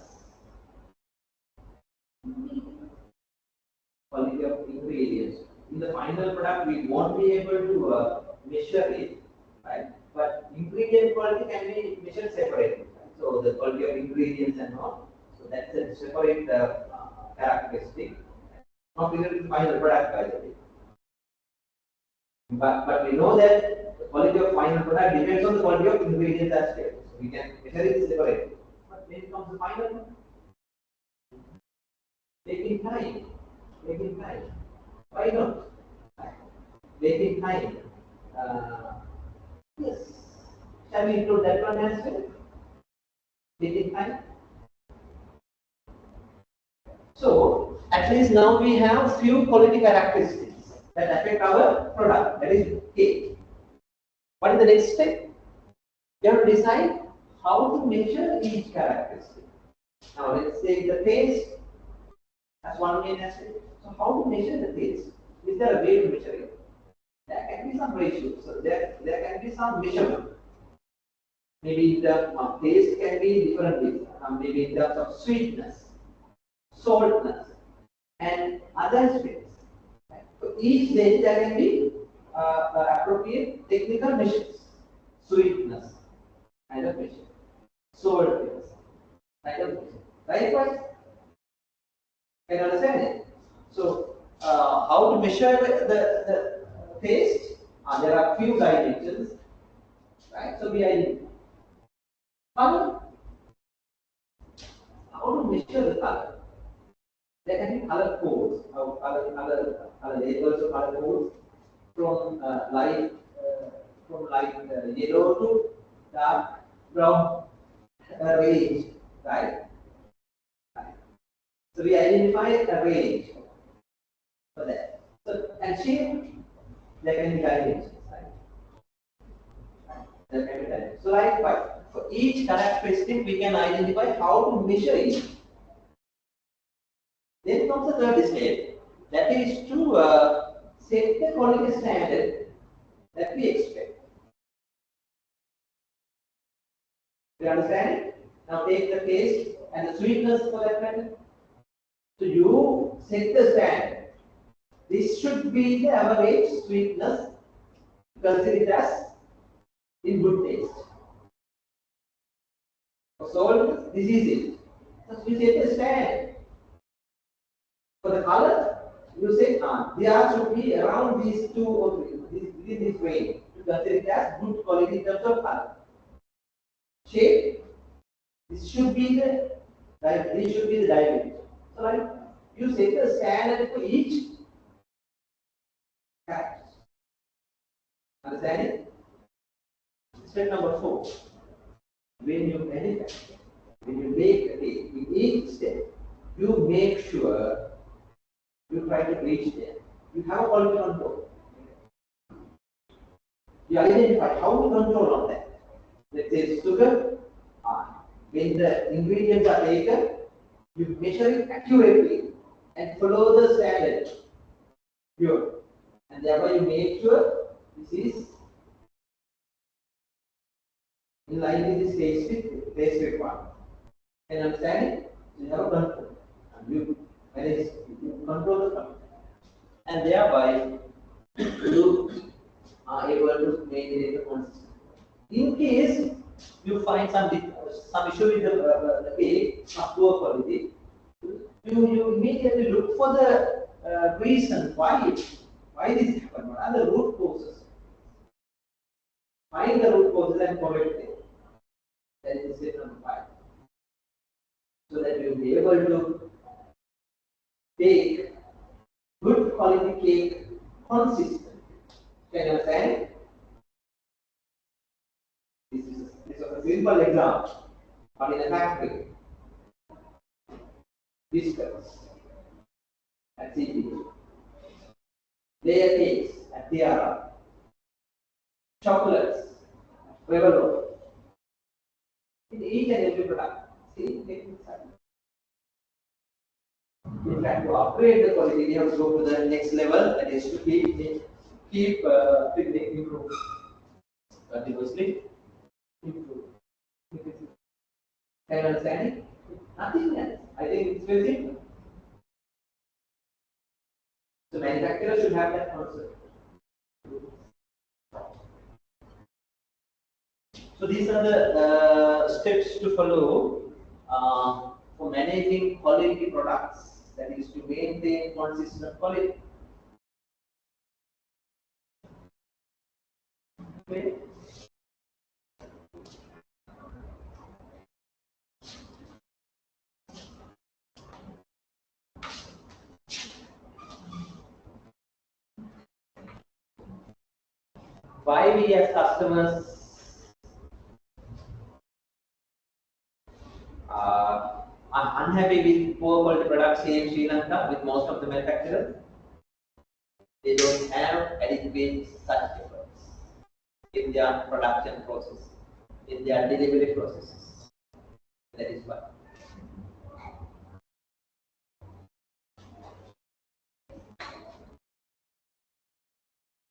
quality of ingredients. In the final product, we won't be able to measure it, right? But ingredient quality can be measured separately. Right? So the quality of ingredients and all. So that's a separate characteristic. Not related to the final product, by the way. But we know that the quality of final product depends on the quality of ingredients as well. So we can measure it separately. But when it comes to final, taking time. Taking time. Why not? Taking time. Yes. Shall we include that one as well? Taking time. So at least now we have few quality characteristics that affect our product. That is cake. What is the next step? You have to decide how to measure each characteristic. Now let's say the taste as one main aspect. So how to measure the taste? Is there a way to measure it? There can be some ratio. So there can be some measurement. Maybe the taste can be different ways. Maybe in terms of sweetness, saltness, and other aspects. So each day there can be appropriate technical measures. Sweetness, kind of measure. Saltness, kind of measure. Likewise, can you understand it? So, how to measure the taste? There are few dimensions, right? So we identify color. How to measure the color? There can be color codes, color labels or color codes from light yellow to dark brown range, right? So we identify a range for that. So and shape, there can be dimensions, right? There can be dimensions. So likewise, for each characteristic, we can identify how to measure it. Then comes the third step, that is to set the quality standard that we expect. You understand it? Now take the taste and the sweetness for that matter. So you set the standard. This should be the average sweetness, consider it as in good taste. For salt, this is it. So we set the standard. For the color, you say there should be around these two or three, within this range. You consider it as good quality in terms of color. Shape, this should be the diameter. So like you set the standard for each character. Understand it? Step number 4. When you manufacture, when you make a cake, in each step, you make sure you try to reach there. You have a quality control. You identify how to control on that. Let's say sugar. When the ingredients are taken, you measure it accurately and follow the standard. Pure. And thereby you make sure this is in line with this taste requirement. Can you understand it? You have a control. And you manage, you control the content. And thereby you are able to maintain the consistency. In case you find some issue with the cake, of poor quality, you immediately look for the reason why this happened. What are the root causes? Find the root causes and correct them. That is step number 5. So that you will be able to take good quality cake consistent. Can you understand? This is a simple example. But in a factory, biscuits at CPU, layer cakes at Tiara, chocolates, Revelo, in each and every product. See, take inside. In fact, to upgrade the quality, we have to go to the next level, that is to keep improving continuously. Improve. Can you understand it? Nothing else. I think it's very simple. So manufacturer should have that concept. So these are the steps to follow for managing quality products. That is to maintain consistent quality. Okay. Why we as customers are unhappy with poor quality products here in Sri Lanka with most of the manufacturers? They don't have adequate such efforts in their production process, in their delivery processes. That is why.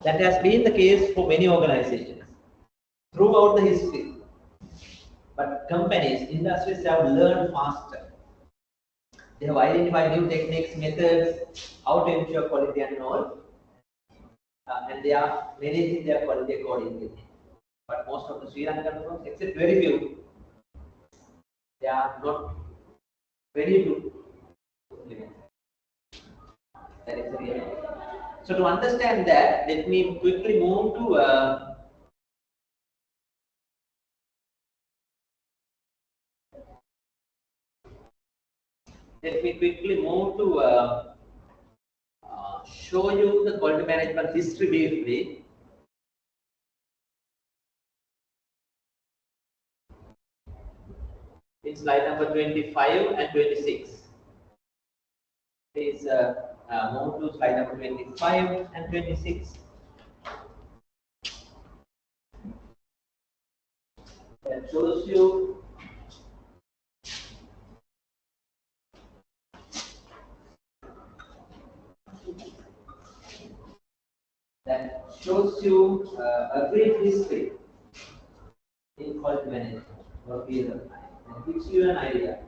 That has been the case for many organizations throughout the history. But companies, industries have learned faster. They have identified new techniques, methods, how to ensure quality and all, and they are managing their quality accordingly. But most of the Sri Lankan firms, except very few, they are not ready to implement. That is the reality. So to understand that, let me quickly move to show you the quality management history briefly. In slide number 25 and 26. Please move to slide number 25 and 26. That shows you a brief history in quality management for a period of time and gives you an idea.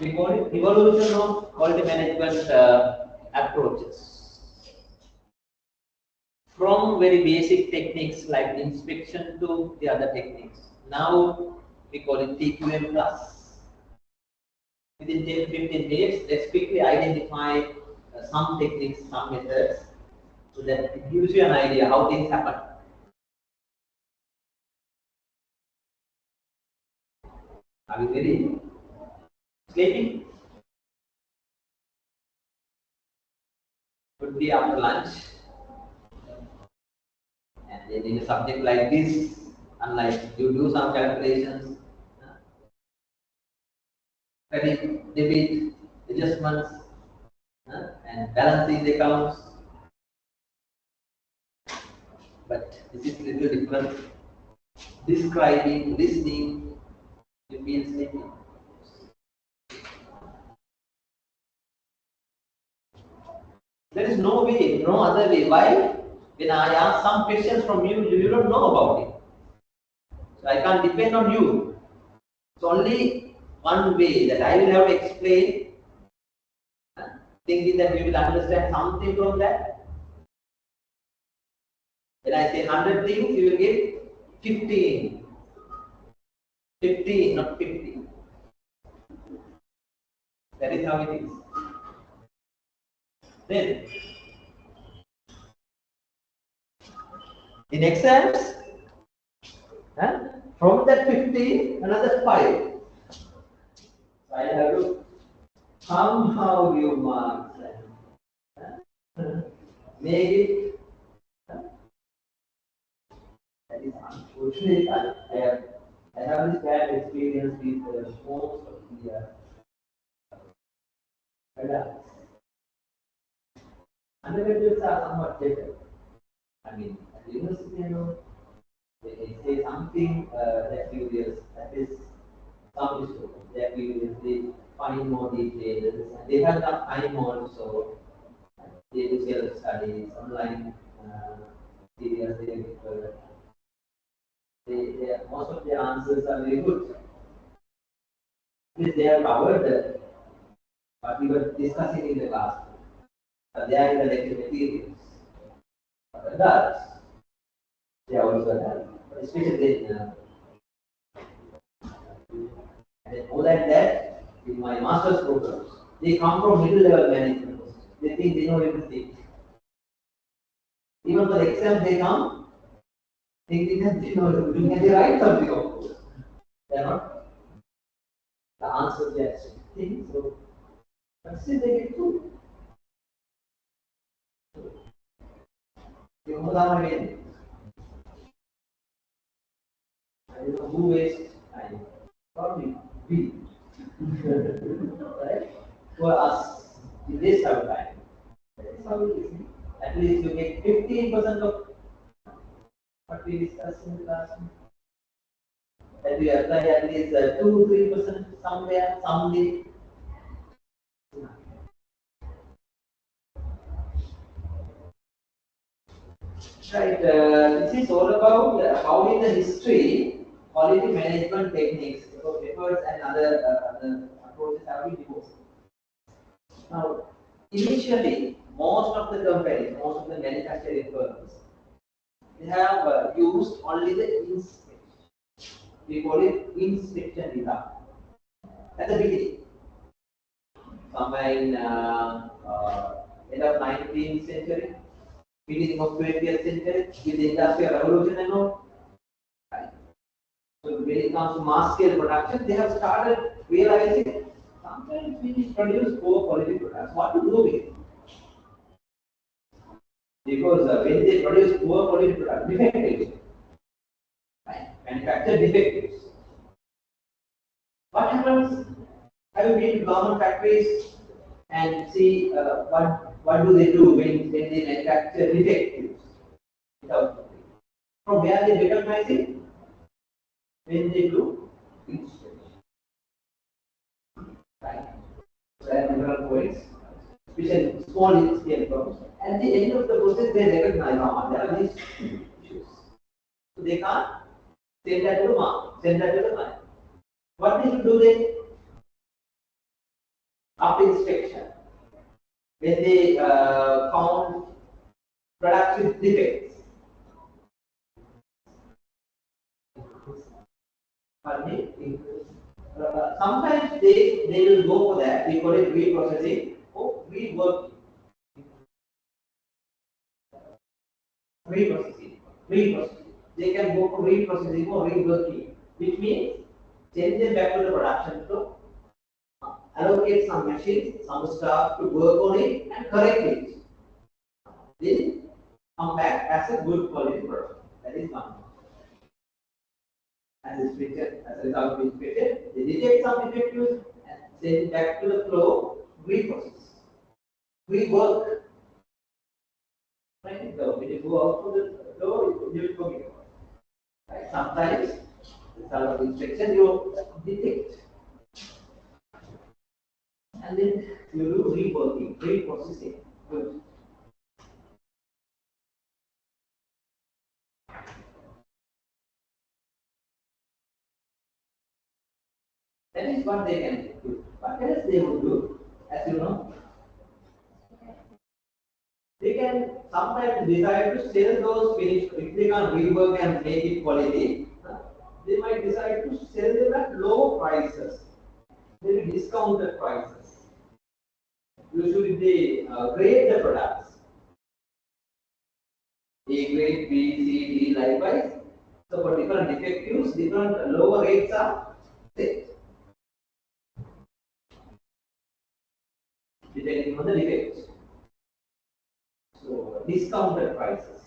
We call it evolution of quality management approaches. From very basic techniques like inspection to the other techniques. Now we call it TQM plus. Within 10-15 minutes, let's quickly identify some techniques, some methods, so that it gives you an idea how things happen. Are you ready? Sleeping? Could be after lunch. And then in a subject like this, unlike you do some calculations, credit, debit, adjustments, and balancing the accounts. But this is little different. Describing, listening, you feel sleepy. There is no way, no other way. Why? When I ask some questions from you, you don't know about it. So I can't depend on you. It's only one way that I will have to explain, thinking that you will understand something from that. When I say 100 things, you will get 15. 15, not 50. That is how it is. Then, in exams, from that 50, another 5. So I have to somehow give marks and make it. That is unfortunate. I have this bad experience with most of the adults. Undergraduates are somewhat better. I mean, at university, they say something that curious, that is some issue, that curious, they find more details, and they have enough time also. They do self studies, online materials, most of their answers are very good. They have covered what we were discussing in the class. They are in the lecture materials. Adults, they are also adults, especially and more than that, in my master's programs, they come from middle level management. They think they know everything. Even for the exam, they come thinking that they know everything and they write something, of course. They are not the answers they are expecting, so but still they get through. You know that again. I don't know who wastes time. Probably we. Right? For us, we waste our time. That is how it is. At least you get 15% of what we discuss in the classroom. That we apply at least 2-3% somewhere, someday. Right, this is all about how in the history quality management techniques, efforts and other approaches have been developed. Now, initially, most of the companies, most of the manufacturing firms, they have used only the inspection. We call it inspection data at the beginning. Somewhere in end of 19th century, beginning of 20th century, with the industrial revolution and all. Right. So when it comes to mass scale production, they have started realizing sometimes we produce poor quality products. What to do with it? Because when they produce poor quality products, defectives, right? Manufacture defectives. What happens? Have you been to government factories and see what do they do when they manufacture defectives without from where they recognize it? When they do inspection. Right? So there are different points, especially small scale firms. At the end of the process, they recognize there are these issues. So they can't send that to the market, send that to the client. What they should do then? After inspection, when they found products with defects, sometimes they will go for that. We call it reprocessing or reworking. Reprocessing. They can go for reprocessing or reworking, which means send them back to the production floor, allocate some machines, some staff to work on it and correct it. Then come back as a good quality product. That is one. As a result of inspection, they detect some defectives and send it back to the floor, reprocess, rework. Right? So when you go out to the floor, you will forget. Right? Sometimes, as a result of inspection, you detect. And then you do reworking, reprocessing. Good. That is what they can do. What else they would do, as you know, they can sometimes decide to sell those finished, if they can rework and make it quality, they might decide to sell them at low prices, maybe discounted prices. Usually they grade the products, A grade, B, C, D, likewise. So for different defectives, different lower rates are set. depending on the defect. So discounted prices.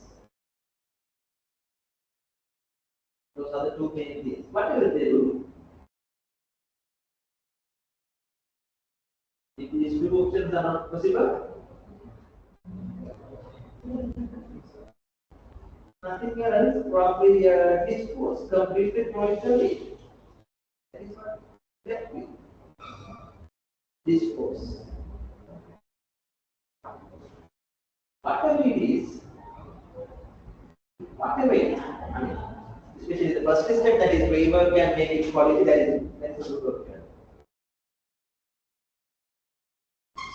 Those are the two main things. Whatever they do, if these two options are not possible, nothing else, probably dispose, completely throw it away. That is what that means. Dispose. Whatever it is, whatever it is, I mean, especially the first step, that is waiver can make it quality, that is a good option.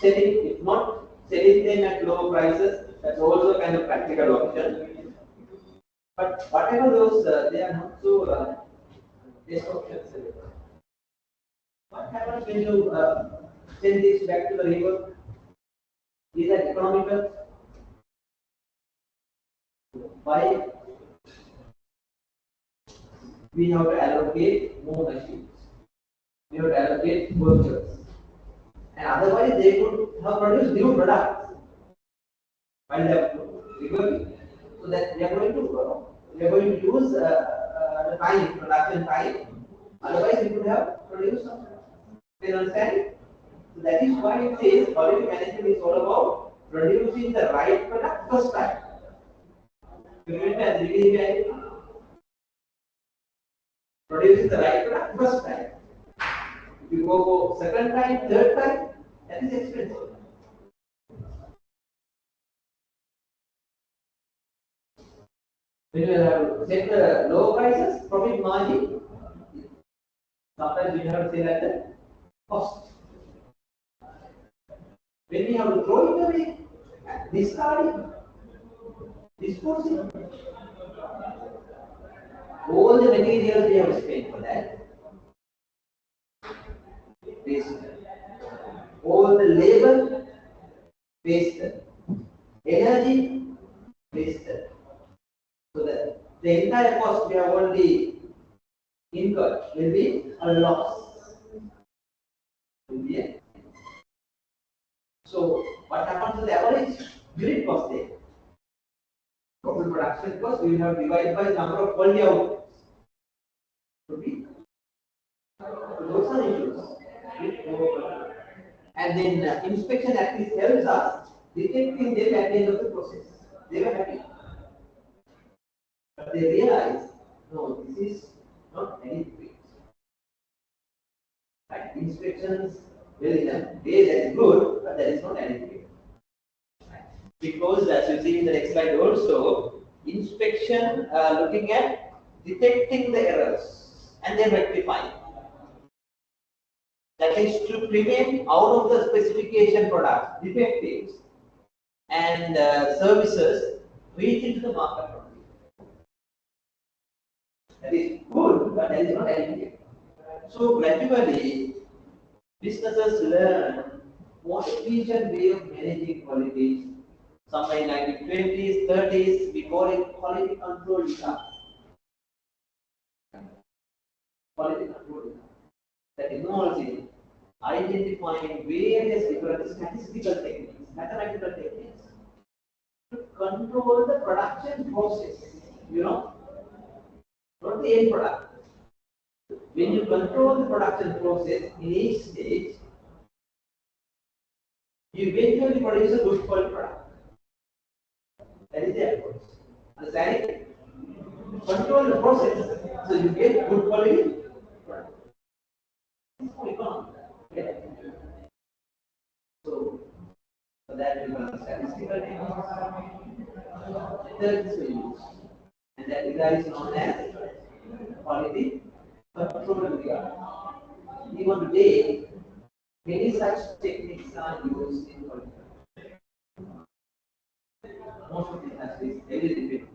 Selling, if not selling them at low prices, that's also kind of practical option. But whatever those, they are not so best options. What happens when you send this back to the river? Is that economical? Why? We have to allocate more machines. We have to allocate workers. And otherwise they could have produced new products while they are recovering. So that we are going to use the time, production time. Otherwise we could have produced some. Do you understand? So that is why it says quality management is all about producing the right product first time. Remember at the beginning, producing the right product first time. If you go for second time, third time, that is expensive. When you have set the low prices, profit margin, sometimes you have to say that the cost. When we have to throw it away, discard it, dispose it, all the materials we have spent for that, wasted. All the labor, wasted. Energy, wasted. So the entire cost we have already incurred will be a loss. So what happens to the average unit cost there? Total production cost we have divided by the number of quality outputs. Those are issues. And then inspection at least helps us detecting them at the end of the process. They were happy. But they realize, no, this is not adequate. Right? Inspections, well, in a way that is good, but that is not adequate. Right? Because as you see in the next slide also, inspection looking at detecting the errors and then rectifying. That is to prevent out of the specification products, defectives and services reach into the market. That is good, but that is not adequate. So gradually, businesses learn more efficient way of managing quality. Somewhere in 1920s, 30s, before it quality control is up. Quality control is up. That involves in identifying various different statistical techniques, mathematical techniques to control the production process. You know, not the end product. When you control the production process in each stage, you eventually produce a good quality product. That is the approach. Understand? Control the process so you get good quality product. So, for that we learn statistical techniques, methods we use, and that is known as quality control regard. Even today, many such techniques are used in quality control. Most of the industries, everything.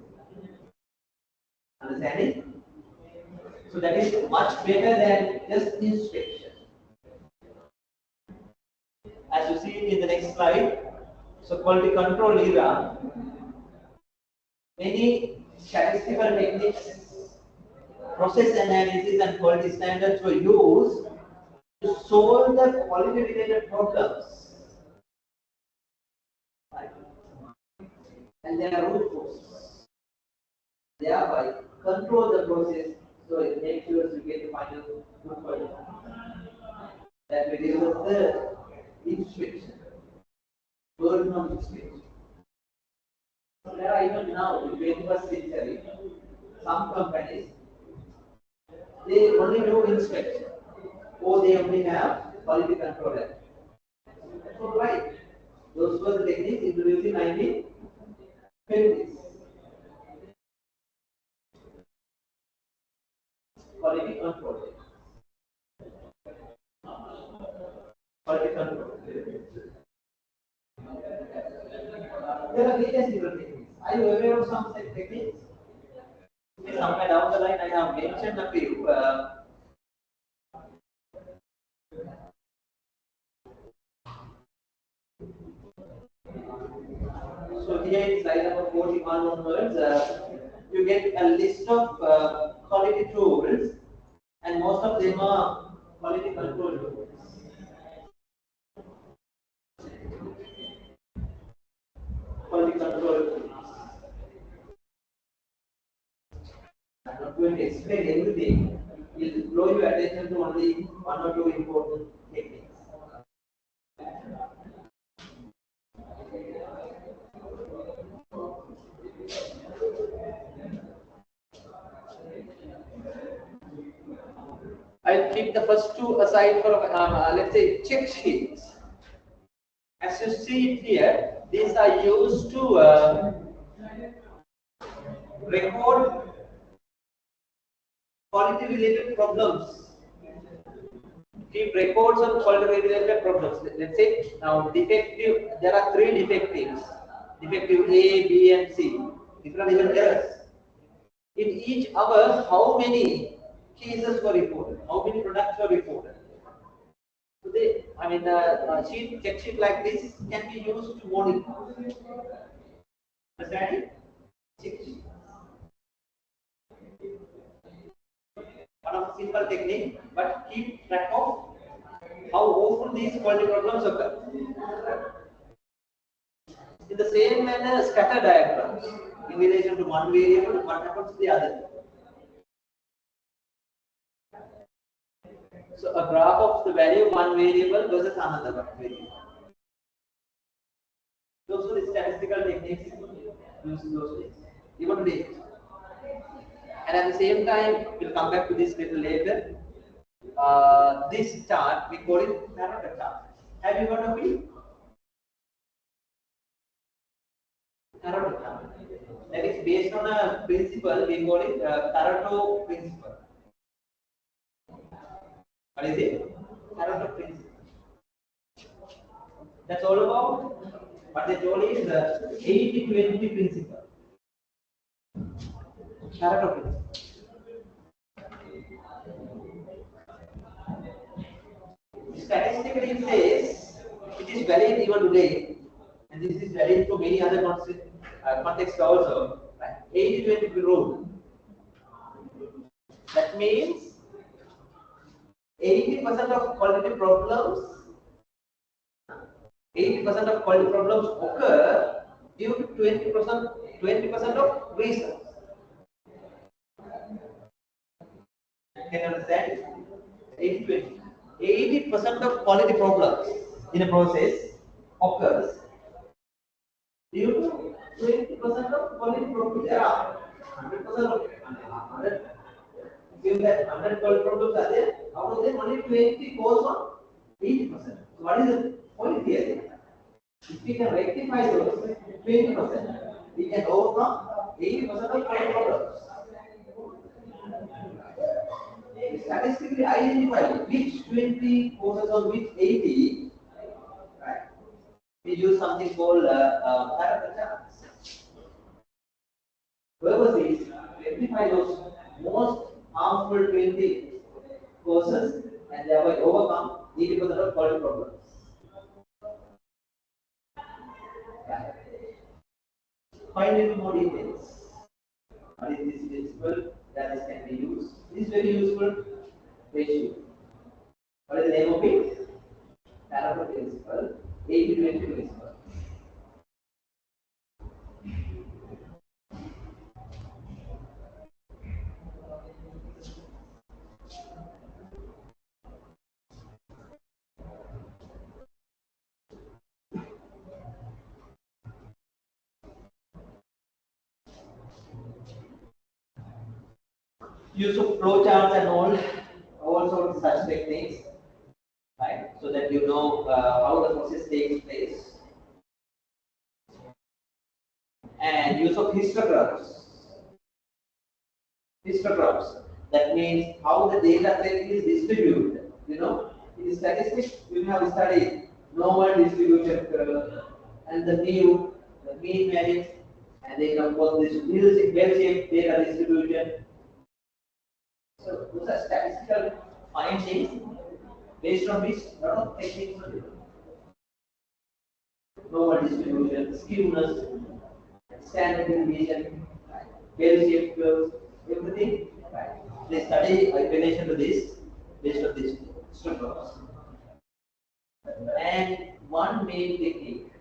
Understanding? So that is much better than just inspection. As you see in the next slide, so quality control era, many statistical techniques, process analysis and quality standards were used to solve the quality related problems and there are root causes. Thereby, control the process so it makes sure you get the final good product. That reduces the inspection, burden of inspection. So there are even now in 21st century, some companies they only do inspection or they only have quality control. That's all right. Those were the techniques introduced in 1950s. Quality control. Quality control. There are various different techniques. Are you aware of some such techniques? Somewhere down the line, I have mentioned a few. So here in slide number 41 onwards, you get a list of quality tools, and most of them are quality control tools. Quality control tools. I'm not going to explain everything. We'll draw your attention to only one or two important techniques. I'll keep the first two aside for let's say check sheets. As you see it here, these are used to record quality related problems. Keep records of quality related problems. Let's say now defective, there are three defectives. Defective A, B and C. Different errors. In each hour, how many cases were reported? How many products were reported? So they, I mean, check sheet like this can be used to monitor. Understand? Check sheet. One of the simple technique, but keep track of how often these quality problems occur. In the same manner, scatter diagrams in relation to one variable, what happens to the other. So a graph of the value of one variable versus another variable. Those are the statistical techniques used in those days, even today. And at the same time, we'll come back to this little later. This chart, we call it Pareto chart. Have you heard of it? Pareto chart. That is based on a principle, we call it Pareto principle. What is it? Pareto principle. That's all about what they told is the 80-20 principle. Pareto principle. Statistically, it says it is valid even today, and this is valid to many other contexts also. Right? 80-20 rule. That means 80% of quality problems, 80% of quality problems occur due to 20% of reasons. Can you understand? 80-20. 80% of quality problems in a process occurs due to 20% of quality problems. There are 100% of 100. Given that 100 quality problems are there, out of them only 20 goes on 80%. So what is the point here? If we can rectify those 20%, we can overcome 80% of quality problems. Statistically identify which 20 causes on which 80, right? We use something called Pareto charts. Purpose is to rectify those most harmful 20 causes and thereby overcome 80% of quality problems. Right. Find little more details. What is this principle that this can be used? This is very useful ratio. What is the name of it? Pareto principle, 80-20 principle. use of flowcharts and all sorts of such techniques, right? So that you know how the process takes place, and use of histograms. Histograms. That means how the data set is distributed. You know, in statistics we have studied normal distribution curve and the mean variance, and then of course this bell-shaped data distribution. So those are statistical findings based on which a lot of techniques are developed. Normal distribution, skewness, standard deviation, bell-shaped curves, everything. Right. They study in relation to this based on this structures. And one main technique,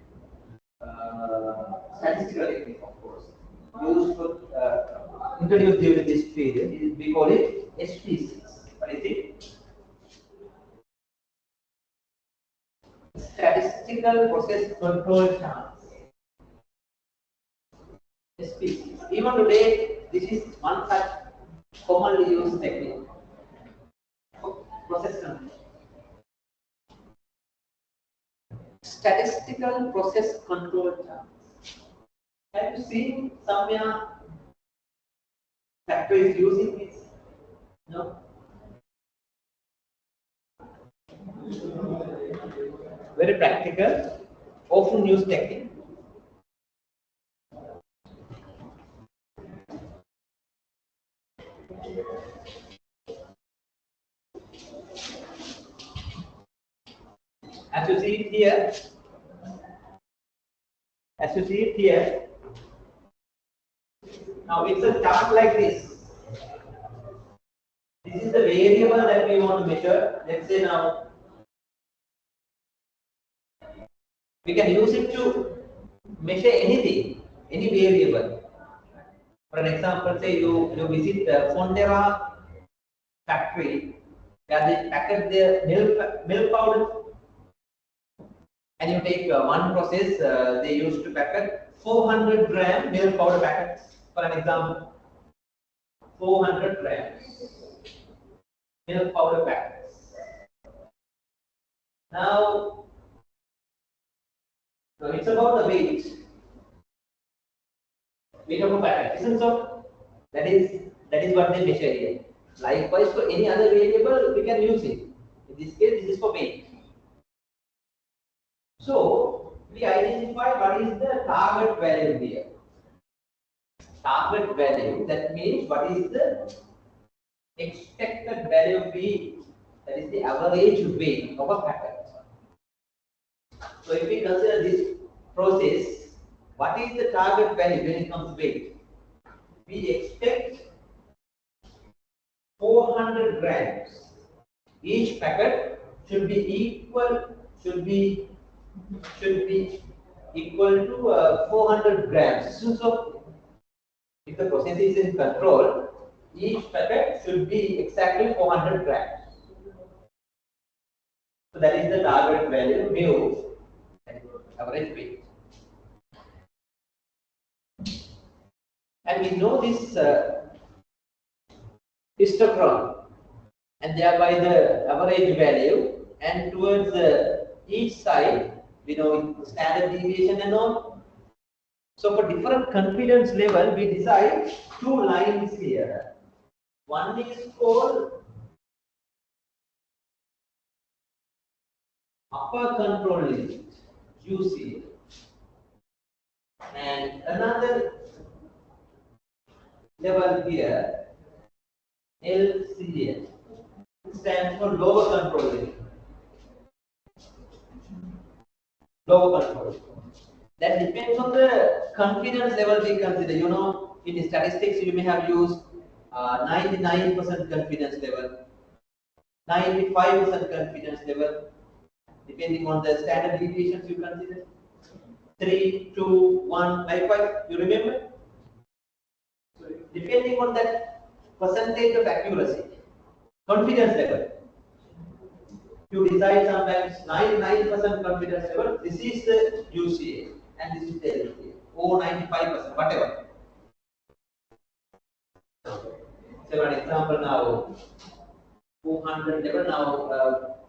statistical technique, of course, used for introduced during this period, is we call it SPCs. What is it? Statistical process control charts. SPCs. Even today, this is one such commonly used technique. Process control. Statistical process control charts. Have you seen somewhere factories using this? No. Very practical, often used technique. As you see it here, now it's a chart like this. This is the variable that we want to measure. Let's say now we can use it to measure anything, any variable. For an example, say you visit the Fonterra factory where they packet their milk powder, and you take one process, they used to packet 400 gram milk powder packets, for an example. 400 grams milk powder packets. Now it's about the weight of a packet, isn't so? That is what they measure here. Likewise, for any other variable, we can use it. In this case, this is for weight. So we identify what is the target value here. Target value, that means what is the expected value B, that is the average weight of a packet. So if we consider this process, what is the target value when it comes to weight? We expect 400 grams. Each packet should be equal to 400 grams. So if the process is in control, each packet should be exactly 400 grams. So that is the target value mu, average weight. And we know this histogram, and thereby the average value, and towards each side we know standard deviation and all. So for different confidence level, we decide two lines here. One is called upper control limit, UC, and another level here, LCL, stands for lower control limit. Lower control. That depends on the confidence level we consider. You know, in statistics you may have used 99% confidence level, 95% confidence level, depending on the standard deviations you consider. 3, 2, 1, likewise, you remember? So depending on that percentage of accuracy, confidence level, you decide sometimes 99% confidence level, this is the UCA and this is the LCA, or 95%, whatever. Say for example now 200 level now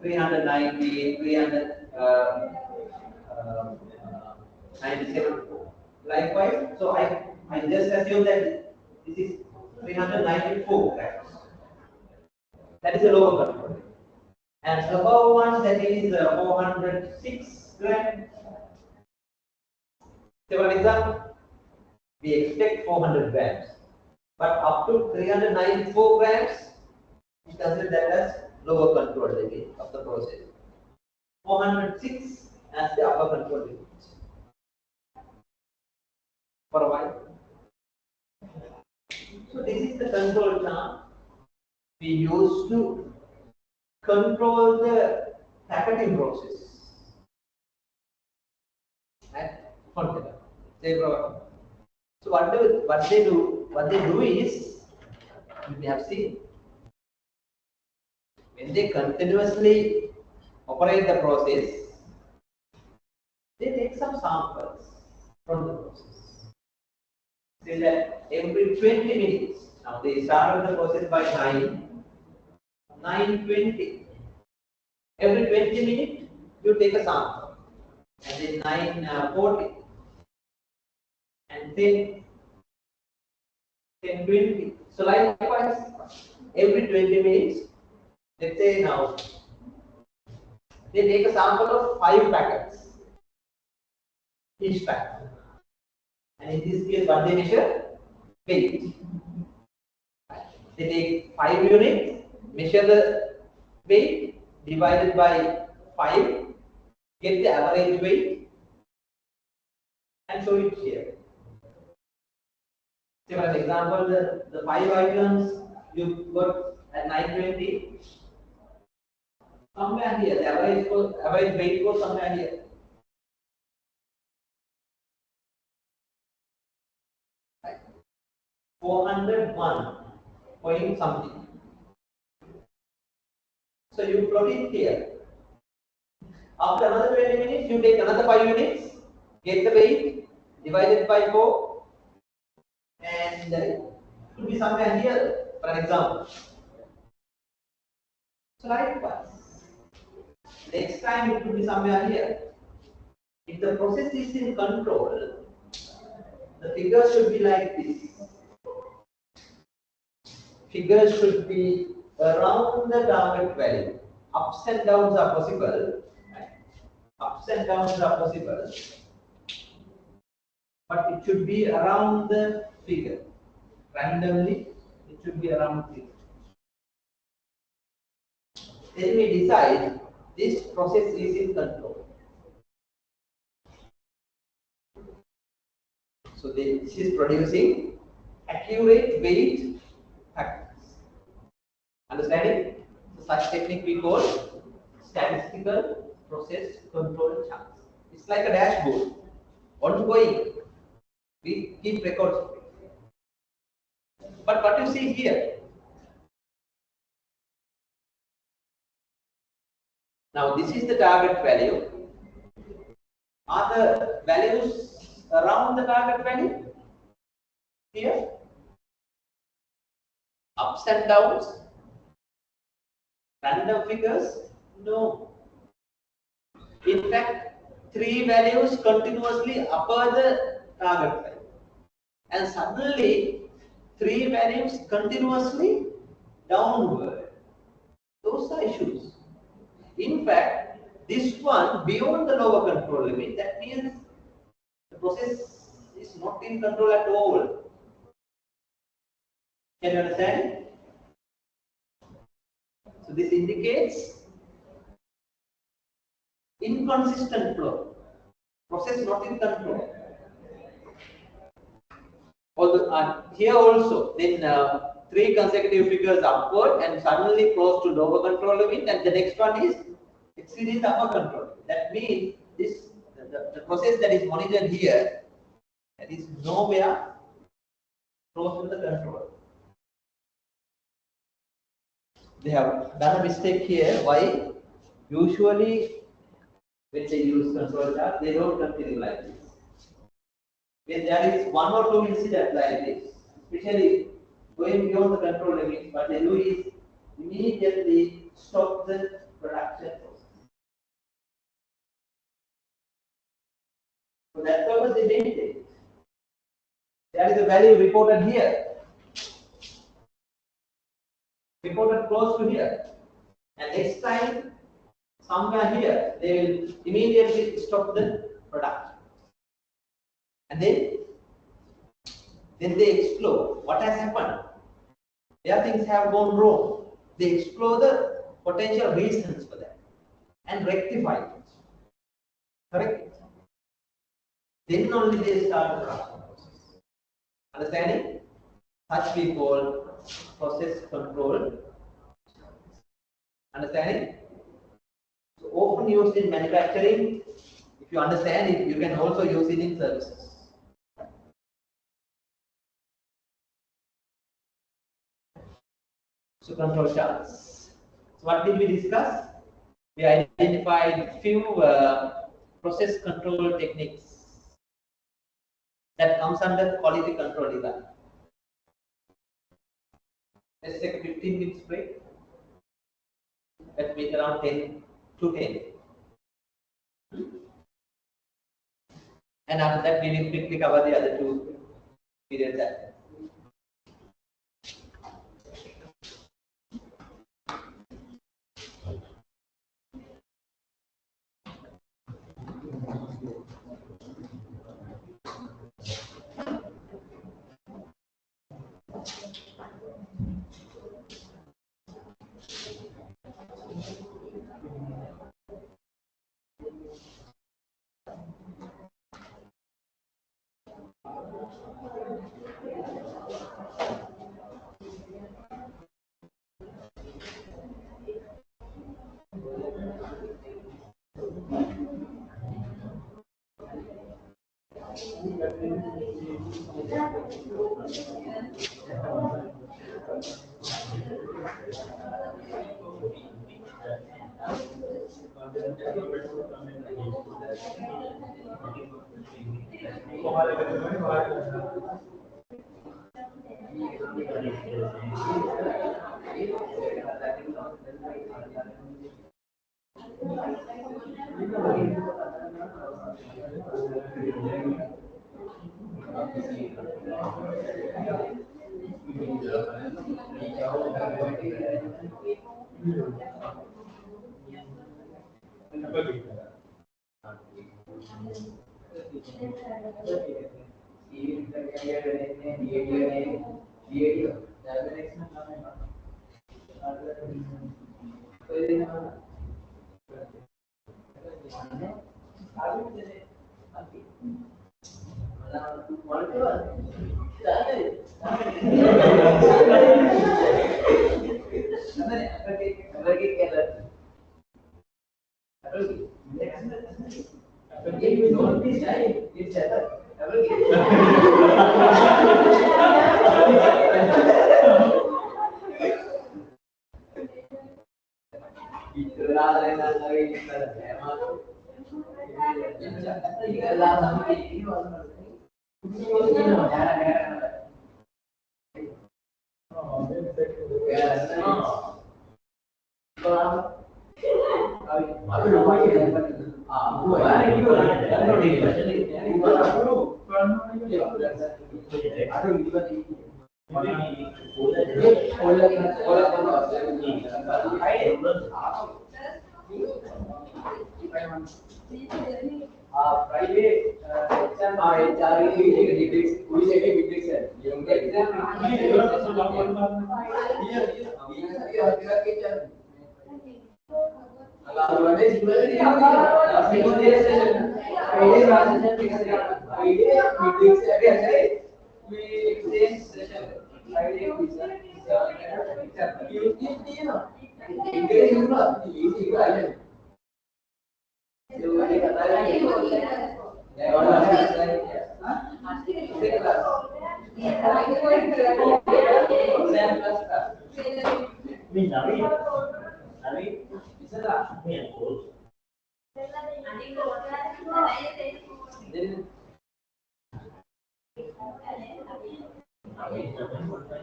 390, 397. Likewise, so I just assume that this is 394 grams. That is a lower control. And above one, that is 406 grams. Say for example, we expect 400 grams, but up to 394 grams, we consider that as lower control limit of the process. 406 as the upper control limit. For a while. So this is the control term we use to control the packaging process. At container. So what they do is, we have seen, when they continuously operate the process, they take some samples from the process. Say that every 20 minutes, now they started the process by 9:20. Every 20 minutes, you take a sample, and then 9:40, and then 10:20. So likewise, every 20 minutes, let's say now, they take a sample of 5 packets, each packet. And in this case, what they measure? Weight. They take 5 units, measure the weight, divided by 5, get the average weight, and show it here. Say for example, the 5 items you got at 9:20, somewhere here, the average weight goes somewhere here. Right. 401 point something. So you plot it here. After another 20 minutes, you take another 5 units, get the weight, divided by 4, and it could be somewhere here, for an example. So likewise, next time it could be somewhere here. If the process is in control, the figure should be like this. Figures should be around the target value. Ups and downs are possible. Right? Ups and downs are possible. But it should be around the figure. Randomly, it should be around the figure. Then we decide this process is in control. So this is producing accurate weight factors. Understanding? So such technique we call statistical process control charts. It's like a dashboard, ongoing. We keep records of it. But what you see here, now this is the target value. Are the values around the target value? Here? Ups and downs? Random figures? No. In fact, 3 values continuously upper the target value. And suddenly, 3 values continuously downward. Those are issues. In fact, this one beyond the lower control limit, that means the process is not in control at all. Can you understand? So this indicates inconsistent flow. Process not in control. Although here also, then 3 consecutive figures upward and suddenly close to lower control limit, and the next one is exceeding the upper control. That means this the process that is monitored here, that is nowhere close to the control. They have done a mistake here. Why? Usually, when they use control chart, they don't continue like this. When there is 1 or 2 incidents like this, especially going beyond the control limits, what they do is immediately stop the production process. For that purpose, they made it. There is a value reported here, reported close to here, and next time somewhere here they will immediately stop the production, and then they explore what has happened. Where things have gone wrong, they explore the potential reasons for that and rectify it. Correct? Then only they start the production process. Understanding? Such we call process control. Understanding? So often used in manufacturing. If you understand it, you can also use it in services. So control charts. So what did we discuss? We identified few process control techniques that comes under quality control design. Let's take a 15 minutes break. Let's meet around 10 to 10. And after that, we will quickly cover the other two periods.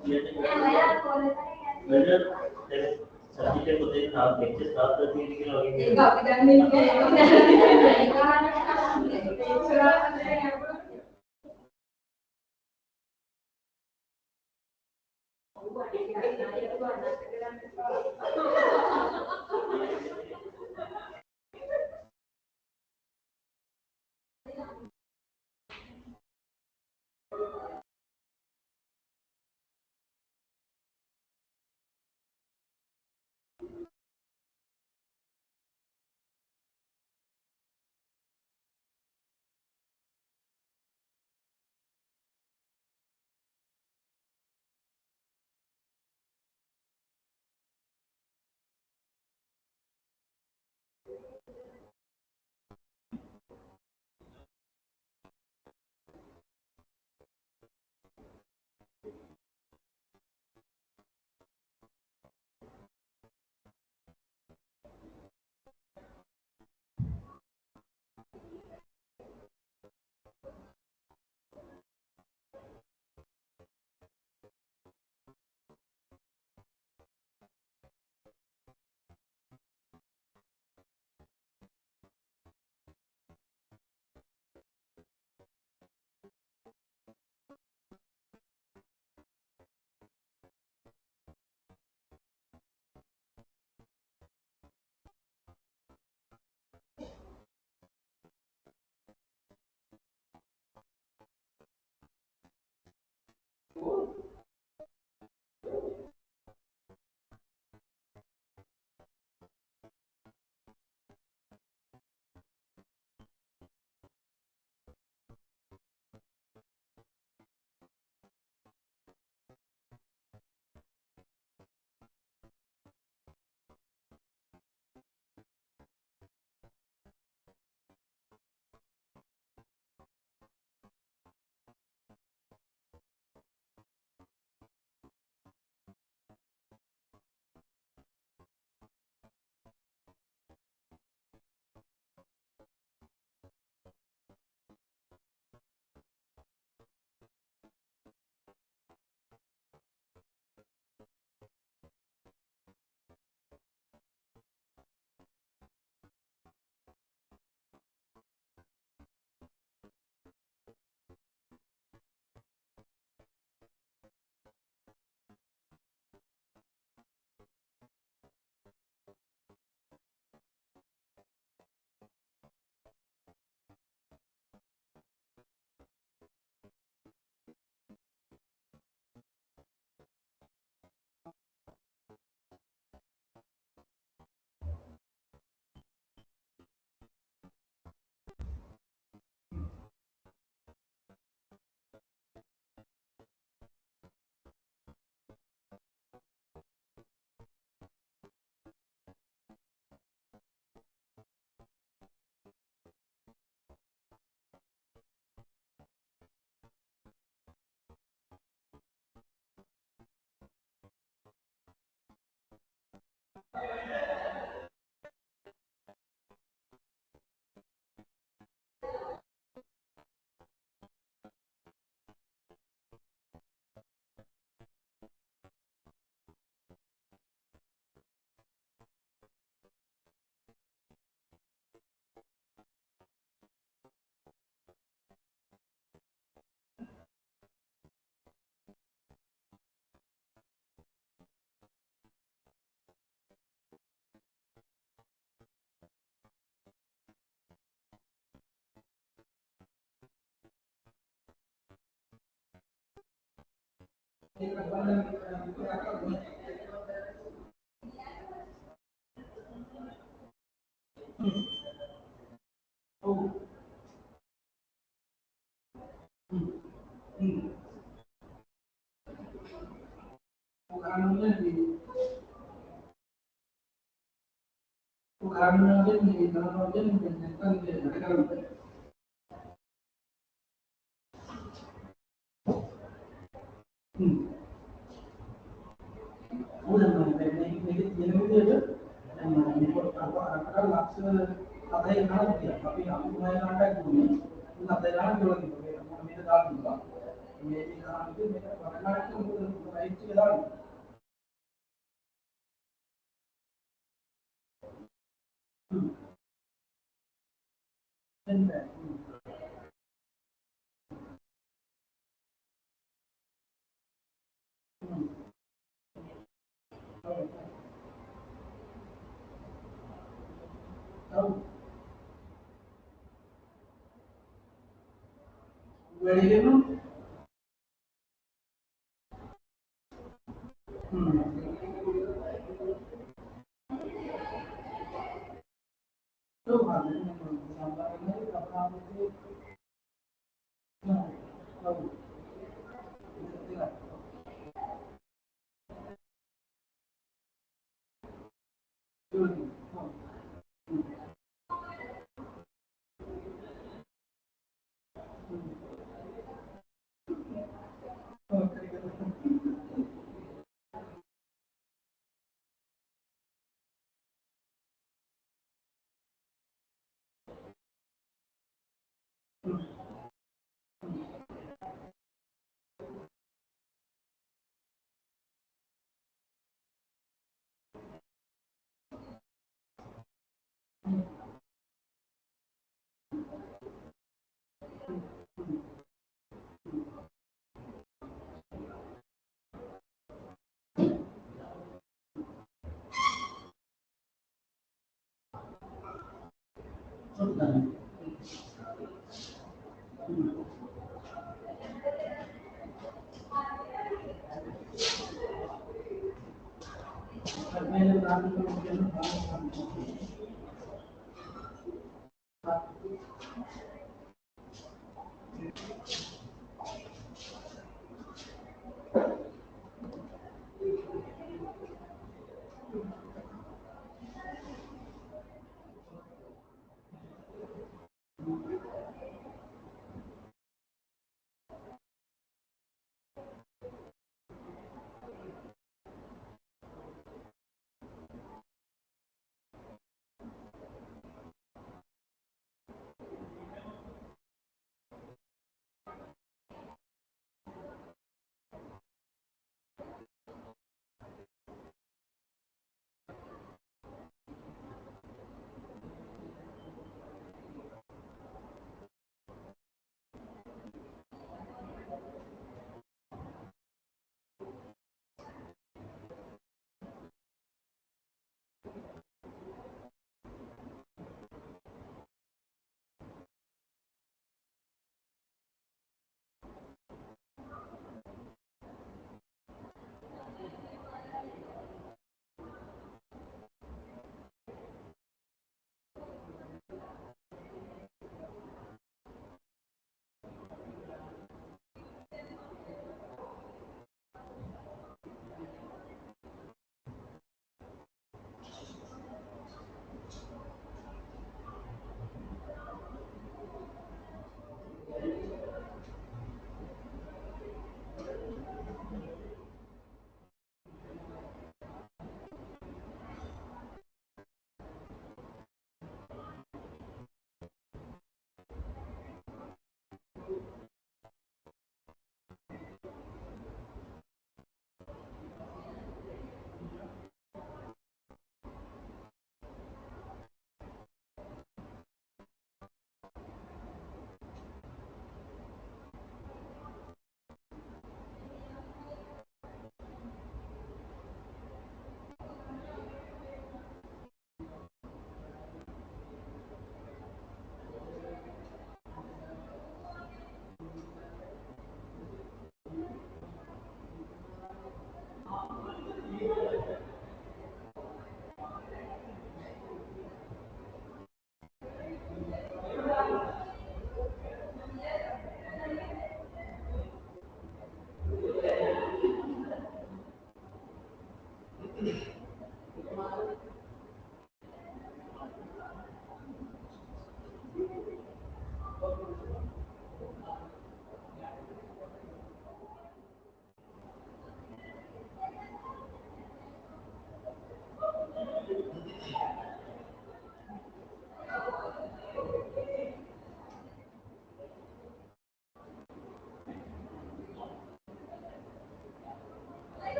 Bener, subject को देख रहा lecture start करते हैं लेकिन आगे एक आप जानने के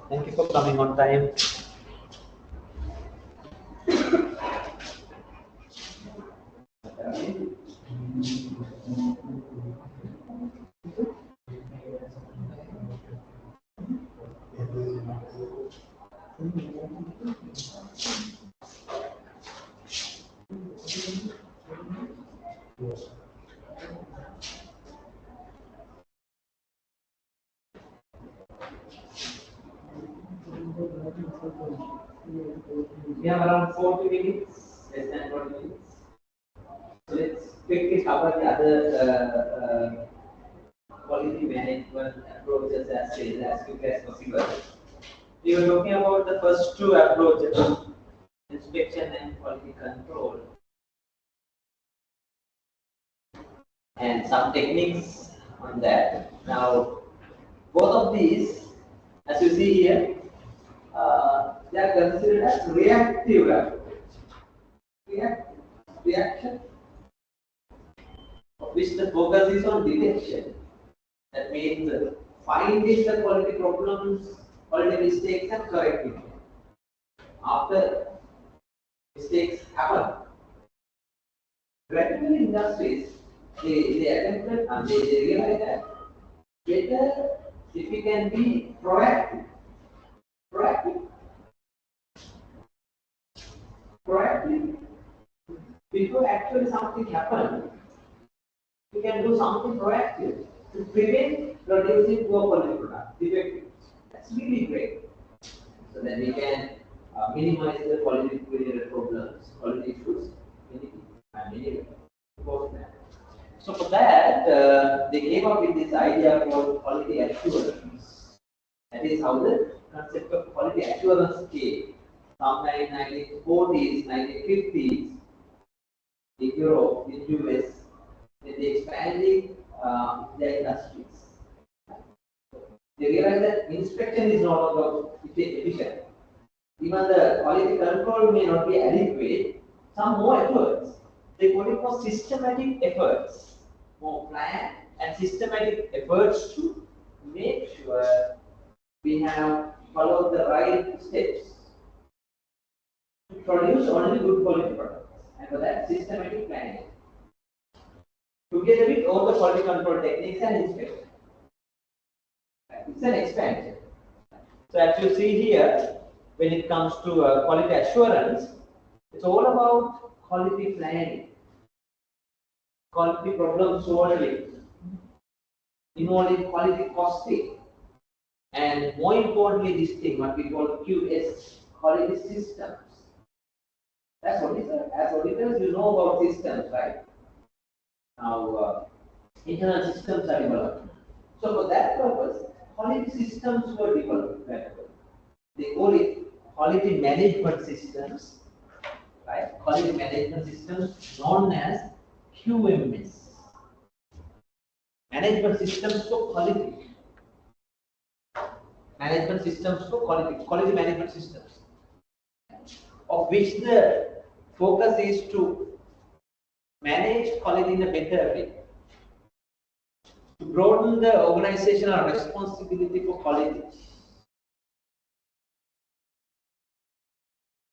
Thank you for coming on time. We have around 40 minutes, less than 40 minutes. So let's quickly cover the other quality management approaches as quickly as possible. We were talking about the first two approaches, inspection and quality control, and some techniques on that. Now, both of these, as you see here, they are considered as reactive approach. Reaction, of which the focus is on detection. That means finding the quality problems, quality mistakes, and correcting them. After mistakes happen, gradually industries they attempted and they realized that better if we can be proactive. Proactive before actually something happens. We can do something proactive to prevent producing poor quality product defectives. That's really great. So that we can minimize the quality related problems, quality issues, and so for that, they came up with this idea called quality assurance. That is how the concept of quality assurance came. Somewhere in 1940s, 1950s, in Europe, in US, they expanding their industries. They realized that inspection is no longer efficient. Even the quality control may not be adequate. Some more efforts. They call it more systematic efforts, more planned and systematic efforts to make sure we have followed the right steps produce only good quality products, and for that systematic planning, together with all the quality control techniques and inspection. It's an expansion. So as you see here, when it comes to quality assurance, it's all about quality planning, quality problem solving, involving quality costing, and more importantly, this thing, what we call QS, quality systems. That's auditor. As auditors, you know about systems, right? Now, internal systems are developed. So for that purpose, quality systems were developed. They call it quality management systems, right? Quality management systems known as QMS. Management systems for quality. Management systems for quality. Quality management systems, of which the focus is to manage quality in a better way, to broaden the organizational responsibility for quality.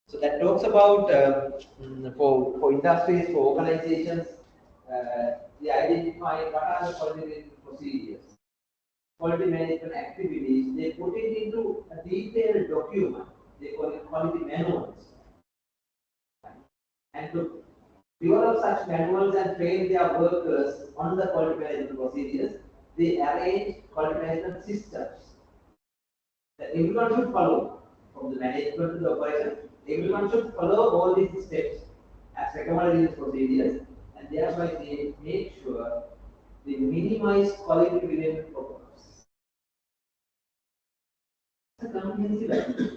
So that talks about for industries, for organizations, they identify what are the quality management procedures, quality management activities. They put it into a detailed document. They call it quality manuals. And to develop such manuals and train their workers on the quality management procedures, they arrange quality management systems that everyone should follow, from the management to the operation. Everyone should follow all these steps as recommended in these procedures, and thereby they make sure they minimize quality related problems. It's a comprehensive approach.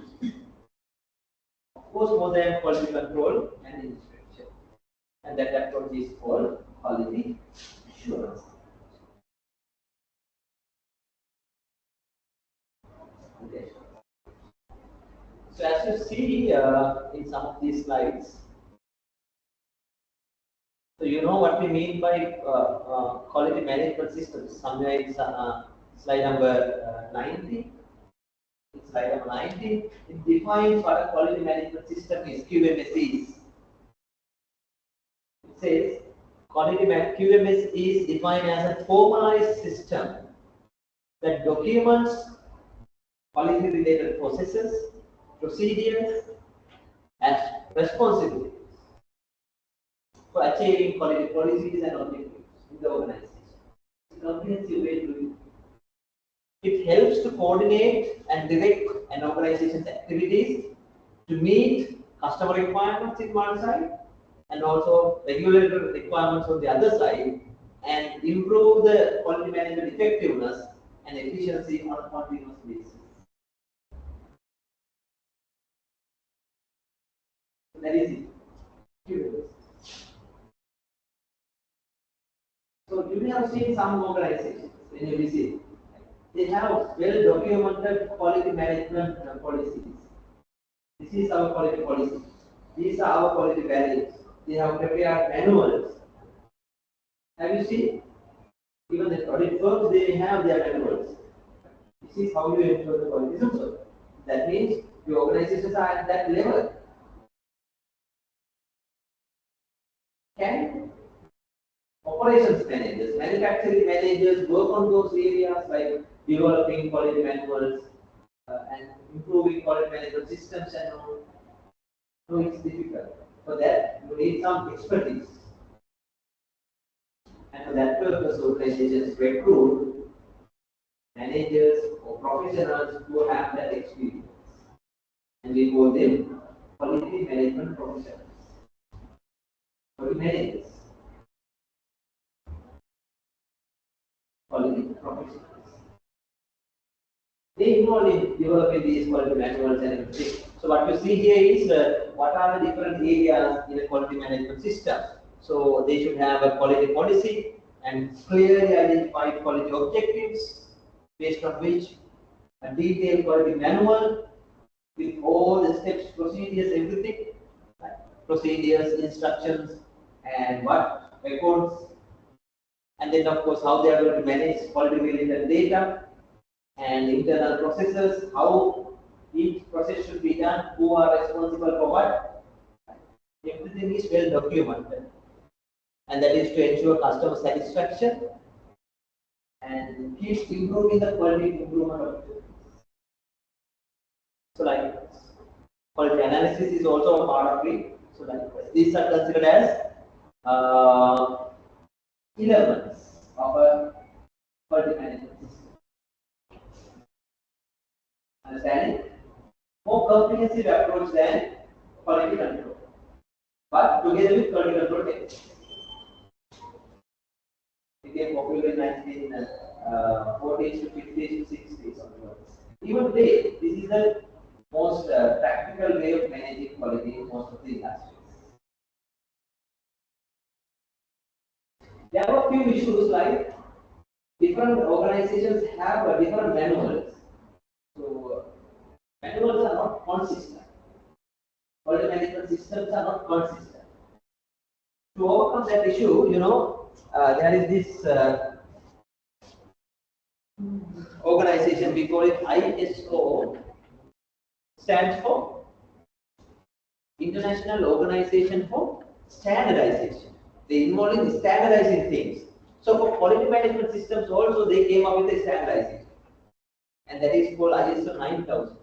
Of course, more than quality control and inspection, and that approach is called quality assurance. Okay. So as you see in some of these slides, so you know what we mean by quality management systems. Somewhere it's slide number 90. In slide number 90, it defines what a quality management system is, QMS is. It says QMS is defined as a formalized system that documents quality related processes, procedures, and responsibilities for achieving quality policies and objectives in the organization. It's a comprehensive way to do it. It helps to coordinate and direct an organization's activities to meet customer requirements in one side and also regulatory requirements on the other side, and improve the quality management effectiveness and efficiency on a continuous basis. That is it. So you may have seen some organizations when you visit. They have well-documented quality management policies. This is our quality policy. These are our quality values. They have prepared manuals. Have you seen? Even the audit firms, they have their manuals. This is how you ensure the quality system. That means your organizations are at that level. Can operations managers, manufacturing managers work on those areas like developing quality manuals and improving quality management systems and all? No, it's difficult. For that, you need some expertise. And for that purpose, organizations recruit managers or professionals who have that experience. And we call them quality management professionals. Quality managers. Quality professionals. They involve in developing these quality manuals and everything. So what you see here is what are the different areas in a quality management system. So they should have a quality policy and clearly identified quality objectives, based on which a detailed quality manual with all the steps, procedures, everything, procedures, instructions, and what records, and then of course how they are going to manage quality related data and internal processes, how each process should be done, who are responsible for what, everything is well documented, and that is to ensure customer satisfaction and keep improving the quality improvement of the. So like quality analysis is also a part of it. So like these are considered as elements of a quality management system. Understanding? More comprehensive approach than quality control, but together with quality control techniques. Became popular in 1940s to 50s to 60s onwards. Even today, this is the most practical way of managing quality in most of the industries. There are a few issues like different organizations have different manuals. So manuals are not consistent. Quality management systems are not consistent. To overcome that issue, there is this organization, we call it ISO, stands for International Organization for Standardization. They involve in standardizing things. So for quality management systems also they came up with a standardization, and that is called ISO 9000.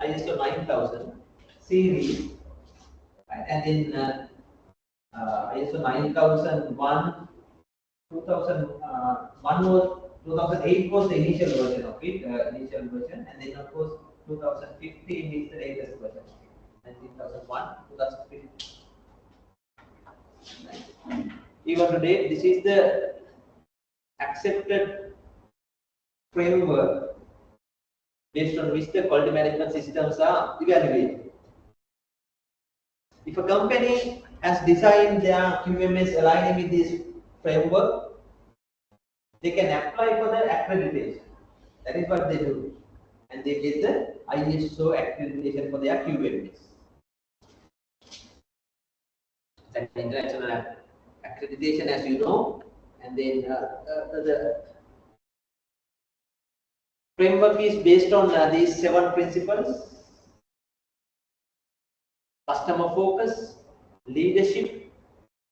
ISO 9000 series, right? And in ISO 9001, 2001 was 2008 was the initial version of it, and then of course 2015 is the latest version. And 2001, 2015. Even today, this is the accepted framework based on which the quality management systems are evaluated. If a company has designed their QMS aligning with this framework, they can apply for the accreditation. That is what they do. And they get the ISO accreditation for their QMS. That international accreditation, as you know, and then the framework is based on these 7 principles: customer focus, leadership,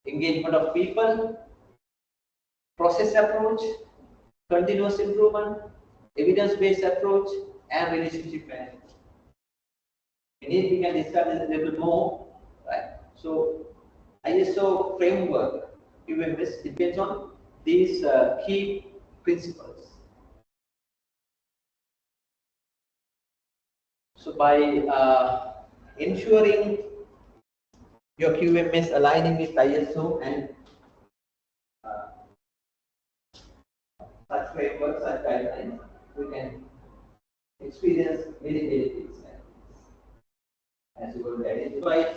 engagement of people, process approach, continuous improvement, evidence-based approach, and relationship management. We can discuss this a little more, right? So ISO framework QMS depends on these key principles. So by ensuring your QMS aligning with ISO and such frameworks, such guidelines, we can experience many benefits. As you will identify,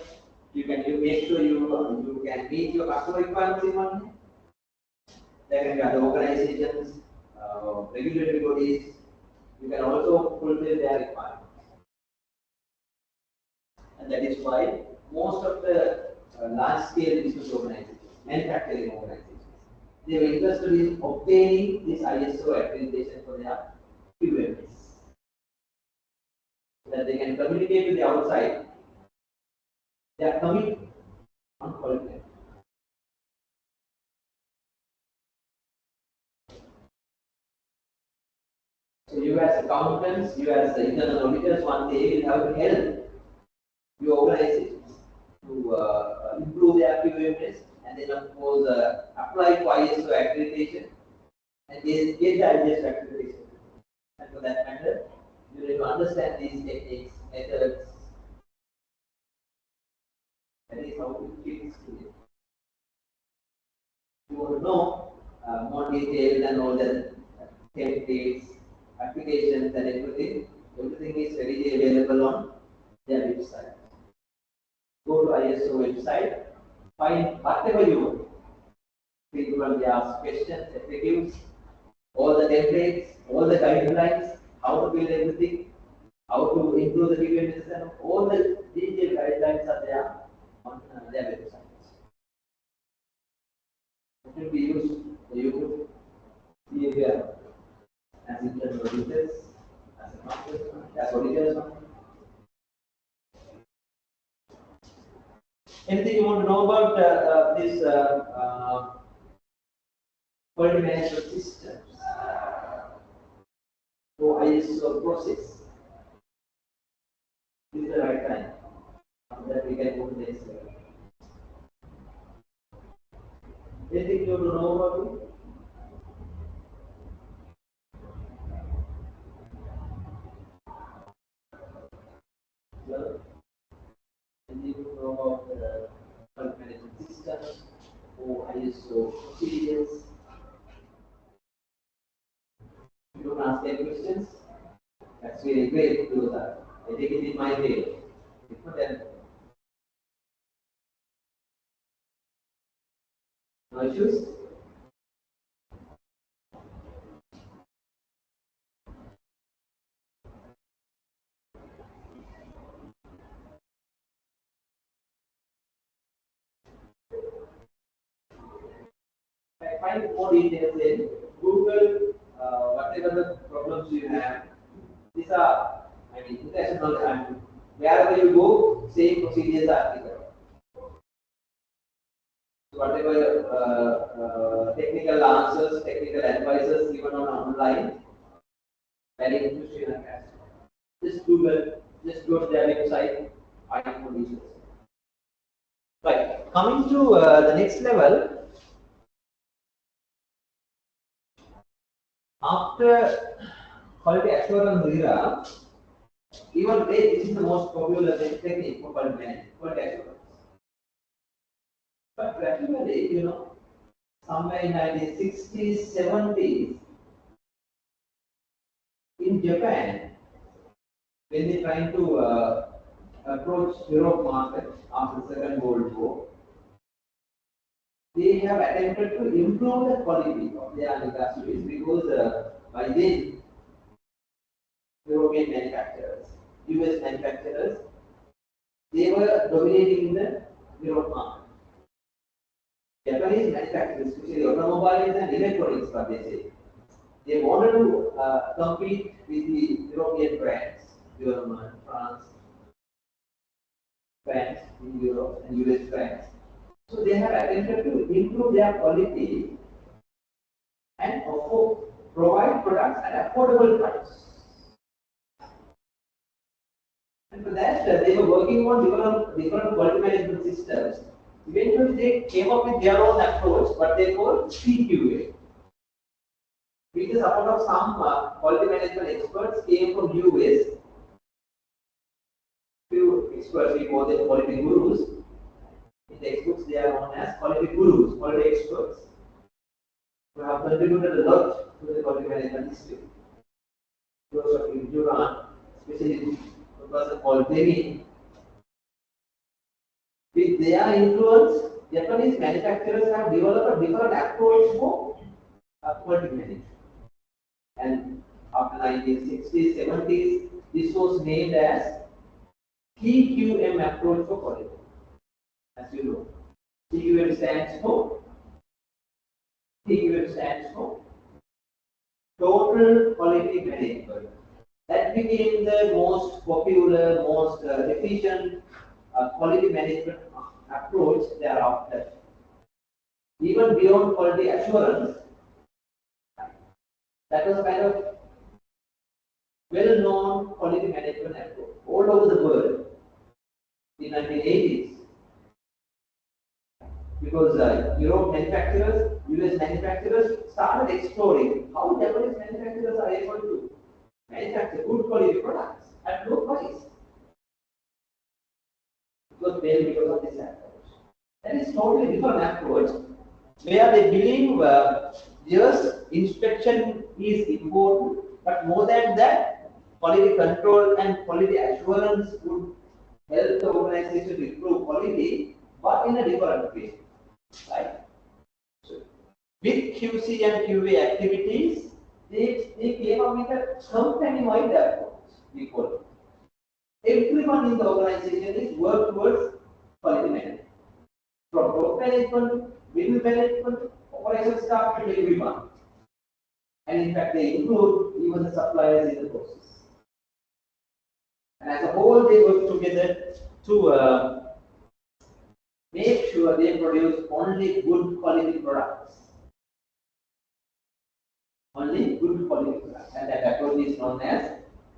you make sure you can meet your customer requirements in one day. There can be other organizations, regulatory bodies. You can also fulfill their requirements, and that is why most of the large-scale business organizations, manufacturing organizations, they were interested in obtaining this ISO accreditation for their QMS, so that they can communicate with the outside. They are committed on quality. So you as accountants, you as the internal auditors, one day will have to help your organizations to improve their QMS, and then of course apply for ISO accreditation and get the ISO accreditation. And for that matter, you need to understand these techniques, methods. That is how to fix it. You want to know more details and all the templates, applications and everything. Everything is readily available on their website. Go to ISO website, find whatever you want. Frequently asked questions, FAQs, all the templates, all the guidelines, how to build everything, how to improve the QMS system, all the detailed guidelines are there on their websites. It will be used for you to see here as internal auditors, as auditors. Anything you want to know about this quality management systems or ISO process? This is the right time that we can go to the next level. Anything you want to know about it? Well, anything you know about the quality management systems or ISO procedures? You don't ask any questions? That's really great to do that. I take it in my way. If not, then no issues. Find more details in Google, whatever the problems you have. These are, I mean, international and wherever you go, same procedures are applicable. Whatever technical answers, technical advices given on online, very into Srilanka. Just Google, just go to their website, find more details. Right, coming to the next level. After quality assurance era, even today this is the most popular technique for quality management, quality assurance. But practically, you know, somewhere in 1960s, 70s, in Japan, when they trying to approach Europe market after the Second World War, they have attempted to improve the quality of their industries because by then European manufacturers, US manufacturers, they were dominating in the Europe market. Japanese manufacturers, especially automobiles and electronics, what they say, they wanted to compete with the European brands, German, France in Europe, and US brands. So they have attempted to improve their quality and also provide products at affordable price. And for that, they were working on different quality management systems. Eventually, they came up with their own approach, what they call CQA. With the support of some quality management experts came from US. Few experts, we call them quality gurus. In the textbooks, they are known as quality gurus, quality experts, who have contributed a lot to the quality management history. Those of you in Iran, especially a person called Demi. With their influence, Japanese manufacturers have developed a different approach for quality management. And after 1960s, 70s, this was named as TQM approach for quality. As you know, TQM stands for Total Quality Management. That became the most popular, most efficient quality management approach thereafter. Even beyond quality assurance, that was kind of well-known quality management approach all over the world in 1980s. Because Europe manufacturers, US manufacturers started exploring how Japanese manufacturers are able to manufacture good quality products at low price. It was mainly because of this approach. That is totally different approach where they believe yes, inspection is important, but more than that, quality control and quality assurance would help the organization to improve quality, but in a different way. Right? So, with QC and QA activities, they came up with a company-wide approach. We call it. Everyone in the organization is work towards quality management. From top management, middle management, operation staff to everyone. And in fact, they include even the suppliers in the process. And as a whole, they work together to make sure they produce only good quality products. Only good quality products. And that approach is known as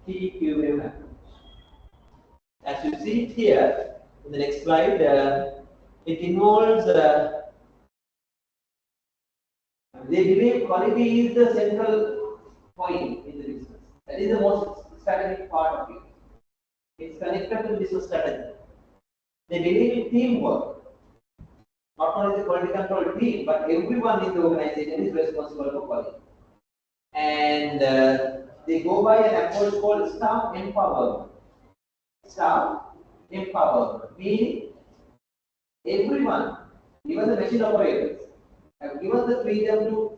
TQM approach. As you see it here in the next slide, it involves they believe quality is the central point in the business. That is the most strategic part of it. It's connected to business strategy. They believe in teamwork. Not only the quality control team, but everyone in the organization is responsible for quality. And they go by an approach called staff empowerment. Staff empowerment, meaning everyone, even the machine operators, have given the freedom to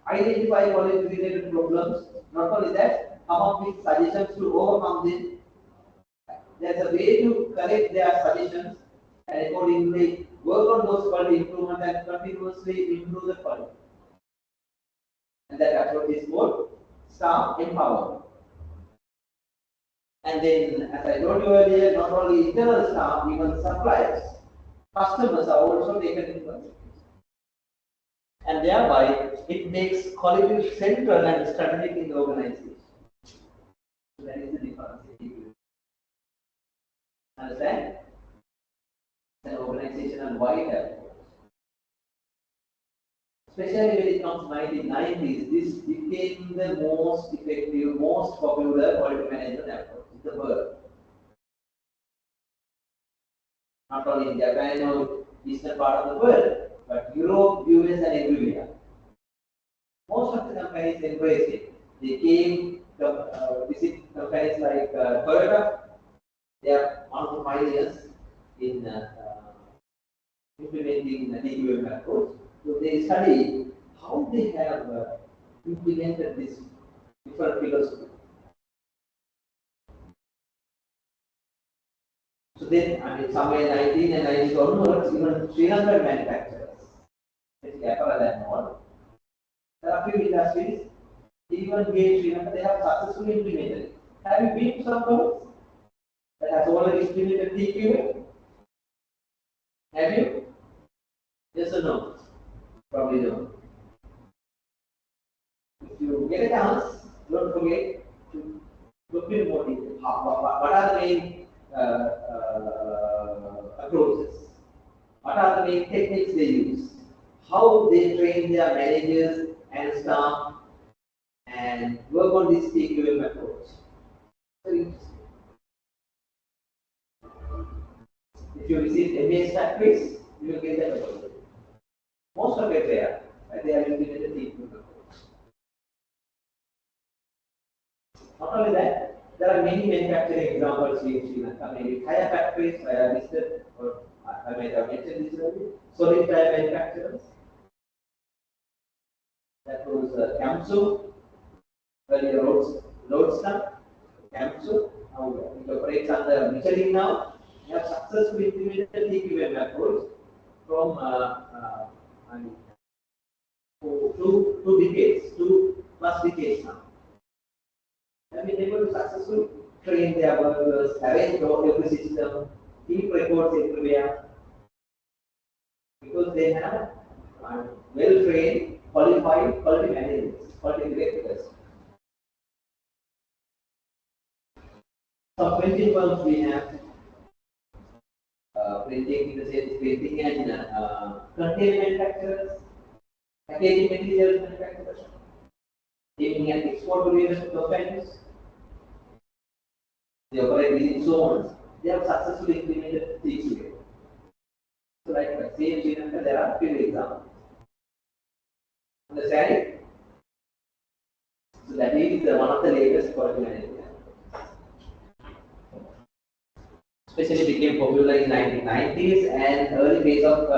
identify quality related problems. Not only that, come up with suggestions to overcome them. There's a way to correct their suggestions and accordingly work on those quality improvement and continuously improve the quality. And that approach is called staff empowerment. And then, as I told you earlier, not only internal staff, even suppliers, customers are also taken into consideration. And thereby, it makes quality central and strategic in the organization. So that is the difference. Understand? An organizational wide approach. Especially when it comes to 1990s, this became the most effective, most popular quality management approach in the world. Not only in Japan or eastern part of the world, but Europe, US, and everywhere. Most of the companies embraced it. They came to visit companies like Toyota. They are one of the pioneers in implementing the TQM approach. So they study how they have implemented this different philosophy. So then, somewhere 19 and 90s onwards, even Sri Lankan manufacturers, especially apparel and all, there are few industries, even here in Sri Lanka, they have successfully implemented it. Have you been to some companies that has already implemented TQM? Have you? Yes or no? Probably no. If you get a chance, don't forget to look in more detail. What are the main approaches? What are the main techniques they use? How they train their managers and staff and work on this TQM approach. Very interesting. If you visit MA's factories, you will get that approach. Most of it there, they are using the TQM approach. Not only that, there are many manufacturing examples in Sri Lanka. Maybe tire factories, I have listed, or I might have mentioned this earlier. Solid tire manufacturers. That was Kamsu, earlier Roadster, Kamsu. Now it operates under Michelin now. We have successfully implemented TQM approach from two decades, 2+ decades now. Have been able to successfully train their workers, arrange every system, keep records everywhere, because they have well-trained, qualified quality managers, quality directors. Some printing firms we have, printing in the sense printing and container manufacturers, packaging materials manufacturers, aiming at export-oriented companies. They operate within zones. They have successfully implemented TQM. So, like the same Sri Lanka, there are few examples. Understand? So that is one of the latest quality management. Especially became popular in 1990s and early phase of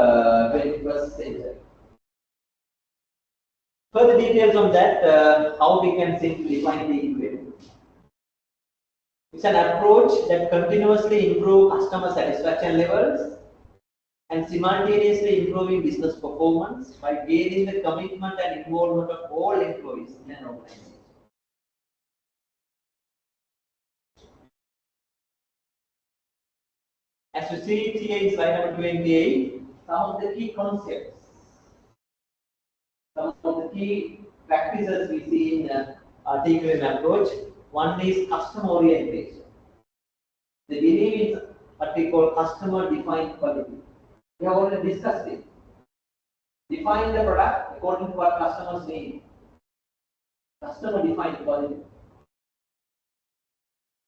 21st century. Further details on that, how we can simply define TQM. It's an approach that continuously improves customer satisfaction levels and simultaneously improving business performance by gaining the commitment and involvement of all employees in an organization. As you see it here in slide number 28, some of the key concepts, some of the key practices we see in TQM approach. One is customer orientation. They believe in what we call customer defined quality. We have already discussed it. Define the product according to what customers need. Customer defined quality.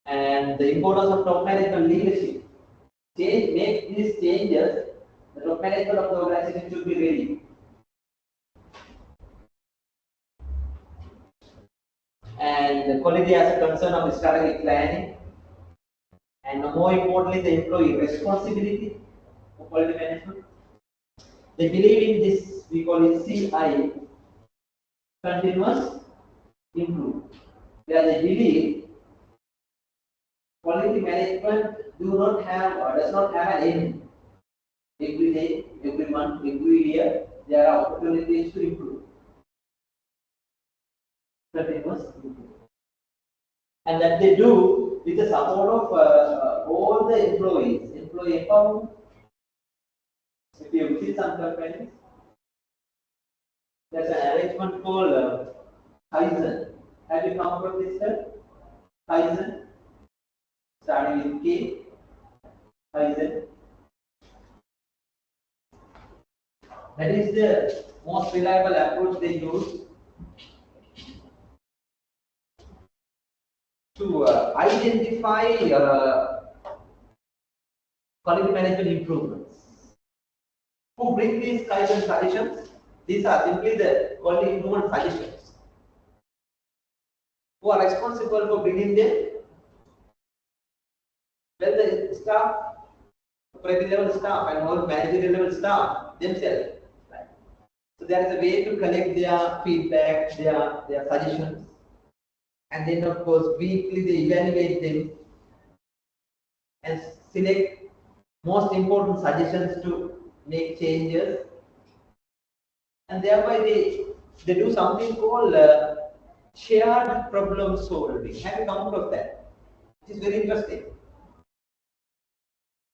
And the importance of top management leadership. Make these changes, the top management of the organization should be ready. And the quality as a concern of strategic planning. And more importantly, the employee responsibility for quality management. They believe in this, we call it CI, continuous improvement. Where they believe quality management does not have an end. Every day, every month, every year, there are opportunities to improve. Continuous improvement. And that they do with the support of all the employees, employee empowerment. If you visit some companies, there's an arrangement called Kaizen. Have you come across this term? Kaizen, starting with K. Kaizen. That is the most reliable approach they use to identify quality management improvements. Who bring these Kaizen suggestions? These are simply the quality improvement suggestions. Who are responsible for bringing them? Well, the staff, operating level staff and all managerial level staff themselves. Right? So there is a way to collect their feedback, their suggestions, and then of course weekly they evaluate them and select most important suggestions to make changes, and thereby they do something called shared problem solving. Have you come across that? It is very interesting.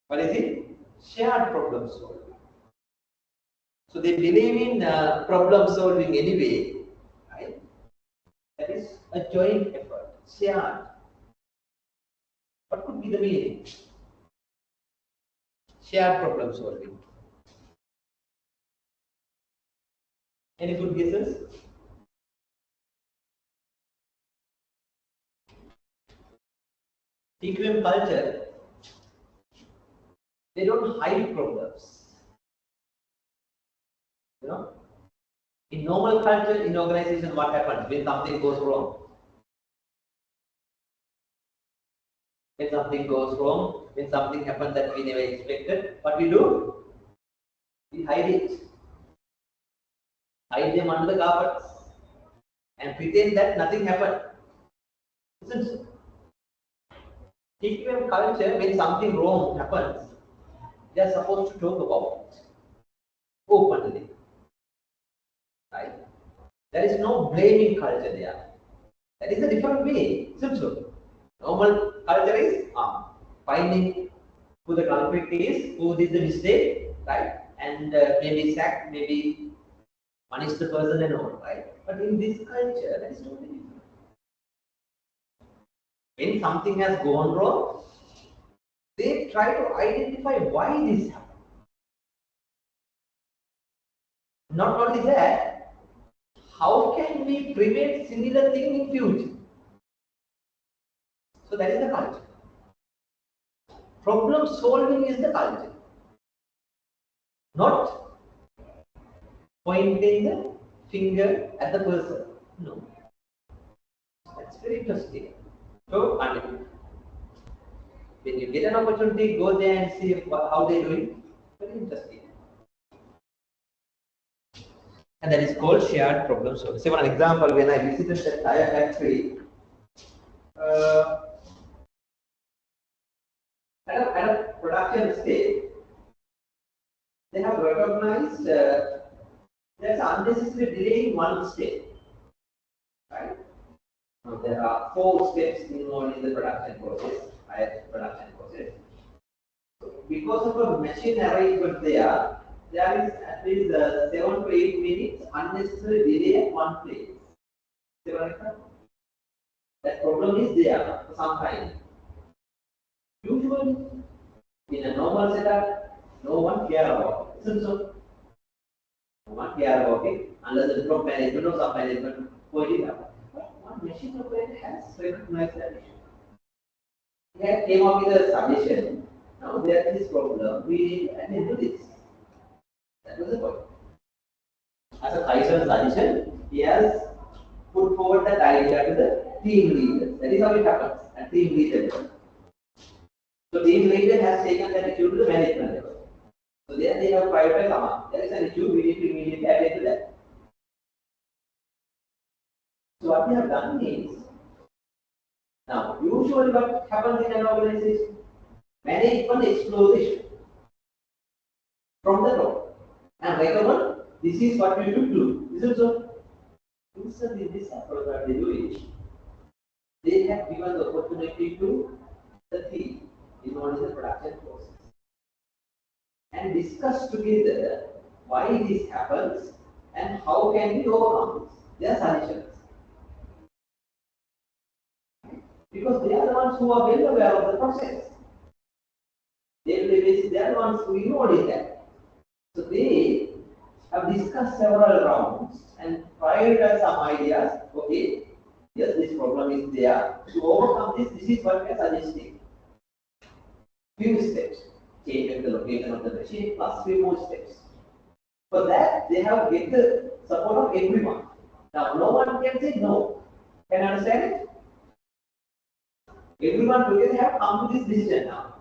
What is it? Shared problem solving. So they believe in problem solving anyway, right? That is a joint effort, shared. What could be the meaning? Shared problem solving. Any good guesses? TQM culture, they don't hide problems. You know, in normal culture, in organization, what happens when something goes wrong? When something goes wrong, when something happens that we never expected, what we do? We hide it. Hide them under the carpets and pretend that nothing happened. Isn't so? TQM culture, when something wrong happens, they are supposed to talk about it openly. Right? There is no blaming culture there. That is a different way, isn't so? Normal culture is finding who the culprit is, who did the mistake, right? And maybe sack, maybe punish the person and all, right? But in this culture, that is totally different. When something has gone wrong, they try to identify why this happened. Not only that, how can we prevent similar thing in future? So that is the culture. Problem solving is the culture. Not pointing the finger at the person. No. That's very interesting. So, when you get an opportunity, go there and see how they do it. Very interesting. And that is called shared problem solving. Say for an example, when I visited the tire factory, at a production stage, they have recognized there's unnecessary delay in one step. Right? Now, there are 4 steps involved in the production process, production process. So because of a machine arrangement there is at least 7 to 8 minutes unnecessary delay at one place. That problem is there for some time. Usually, in a normal setup, no one cares about it. Isn't so? No one cares about it unless the top management or sub management point it out. But one machine operator has recognized that issue. He had came up with a suggestion. Now there is this problem. We need to attend to this. That was the point. As a Kaiser suggestion, he has put forward that idea to the team leader. That is how it happens at team leader level. So team leader has taken that issue to the management level. So there they have prioritized. There is an issue, we need to immediately attend to that. So what they have done is, now usually what happens in an organization, management explores the issue from the top and recommend this is what you should do. Is it so? Instead in this approach what they do is, they have given the opportunity to the team involved in the production process and discuss together why this happens and how can we overcome this. Their solutions. Because they are the ones who are well aware of the process. They are the ones who involved in that. So they have discussed several rounds and prioritized some ideas. Okay, yes, this problem is there. To overcome this, this is what we are suggesting. Few steps. Changing the location of the machine plus few more steps. For that, they have get the support of everyone. Now, no one can say no. Can you understand it? Everyone together have come to this decision now.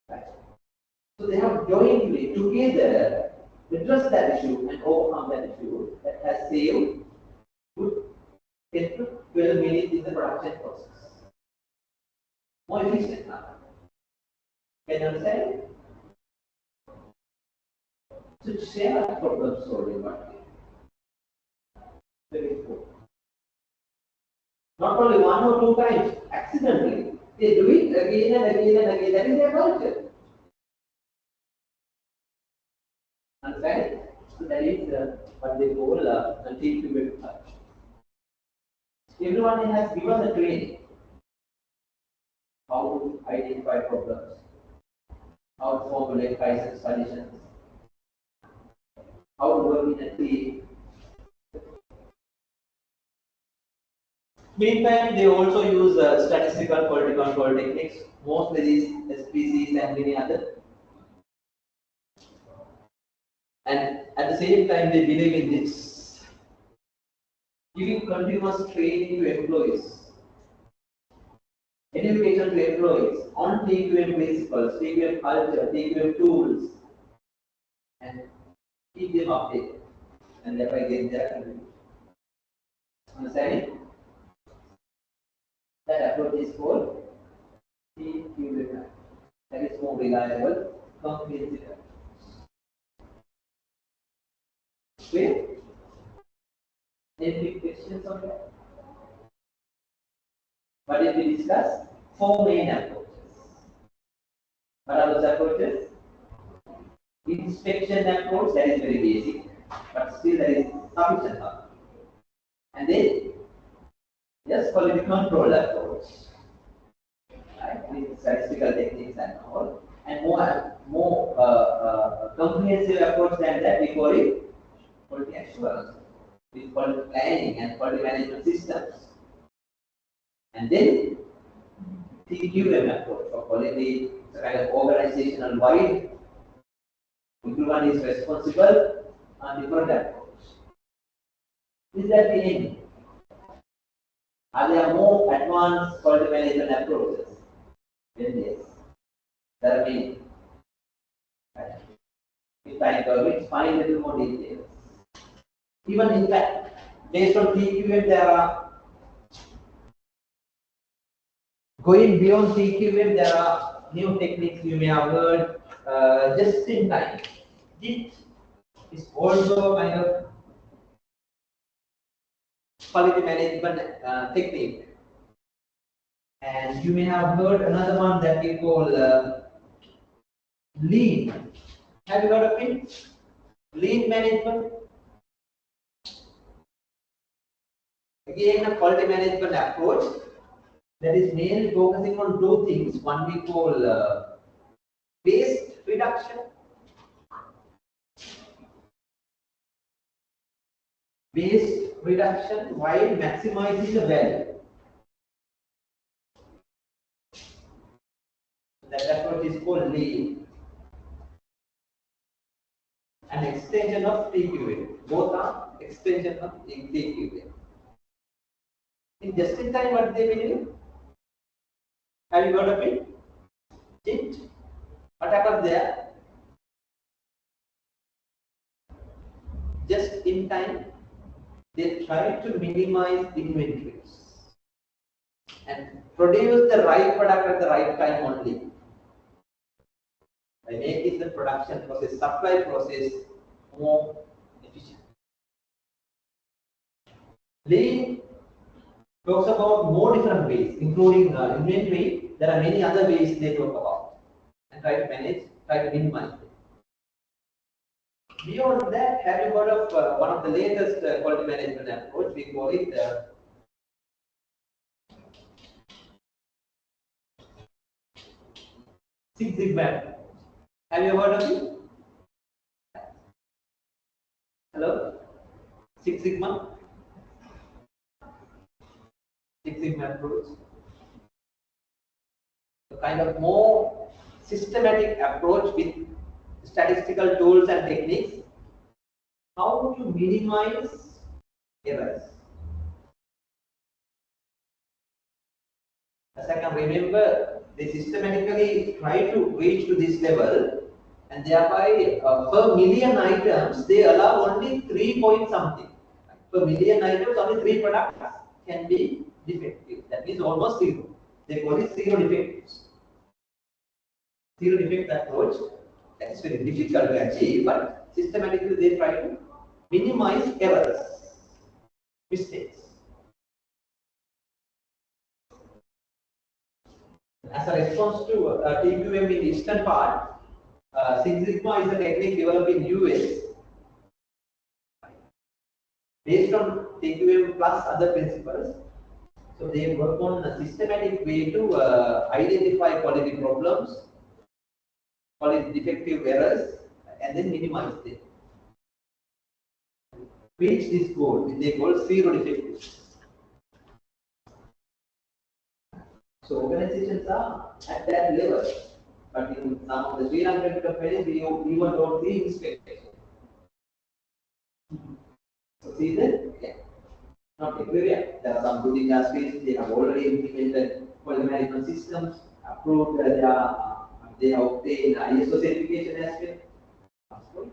Right. So they have jointly together addressed that issue and overcome that issue that has saved good 10 to 12 minutes in the production process. More efficient now. Can you understand? So to share a problem solving one very important. Not only one or two times, accidentally. They do it again and again and again. That is their culture. Understand? So that is what they call the team to build culture. Everyone has given the training how to identify problems, how to formulate crisis solutions, how to work in a team. Meantime, they also use statistical quality control techniques, mostly these SPCs and many other. And at the same time, they believe in this, giving continuous training to employees, education to employees on TQM principles, TQM culture, TQM tools, and keep them updated, and thereby get their contribution. Understanding? That approach is called TQM. That is more reliable, comprehensive. Clear? Any questions on that? But if we discuss four main approaches. What are those approaches? Inspection approach, that is very basic, but still there is sufficient help. And then, yes, quality control approach, right, with statistical techniques and all, and more comprehensive approach than that, we call it quality assurance, with quality planning and quality management systems. And then, TQM approach for quality, it's a kind of organizational wide. Everyone is responsible on different approach. Is that the aim? Are there more advanced quality management approaches? Then yes, there are many. If time permits, find a little more details. Even in fact, based on TQM, there are going beyond TQM. There are new techniques you may have heard. Just in time. It is also kind of quality management technique. And you may have heard another one that we call lean. Have you heard of it? Lean management. Again, a quality management approach that is mainly focusing on two things. One we call waste reduction. Waste reduction while maximizing the value. That approach is called lean. An extension of TQA. Both are extension of TQA. In just in time, what they mean? Have you heard of it? JIT. What happens there? Just in time, they try to minimize inventories and produce the right product at the right time only. By making the production process, supply process more efficient. Lean talks about more different ways, including inventory. There are many other ways they talk about and try to manage, try to minimize it. Beyond that, have you heard of one of the latest quality management approach? We call it Six Sigma. Have you heard of it? Hello? Six Sigma? Six Sigma approach. A kind of more systematic approach with statistical tools and techniques. How to minimize errors. As I can remember, they systematically try to reach to this level, and thereby per million items they allow only 3 point something. Per million items, only 3 products can be defective. That means almost zero. They call it zero defectives. Zero defect approach. That is very difficult to achieve, but systematically they try to minimize errors, mistakes. As a response to TQM in the eastern part, Six Sigma is a technique developed in US based on TQM plus other principles. So they work on a systematic way to identify quality problems, quality defective errors, and then minimize them. Reach this goal, they call zero defectives. So organizations are at that level, but in some of the Sri Lankan companies, we even don't see inspectors. So see that? Yeah. Not everywhere. There are some good industries, they have already implemented quality management systems, approved, they have obtained ISO certification as well.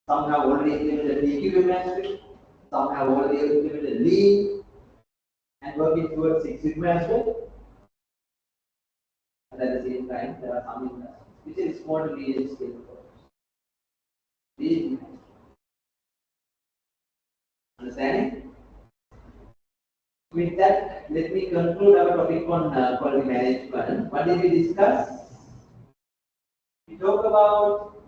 Some have already implemented TQM as well. Some have already implemented Lean and working towards Six Sigma as well. And at the same time, there are some industries which is small to medium scale projects. Understanding? With that, let me conclude our topic on quality management. What did we discuss? We talked about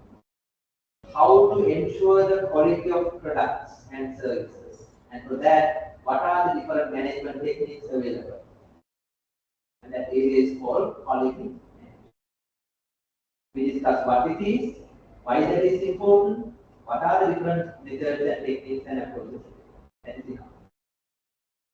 how to ensure the quality of products and services. And for that, what are the different management techniques available? And that area is called quality management. We discussed what it is, why that is important, what are the different methods and techniques and approaches. That is enough.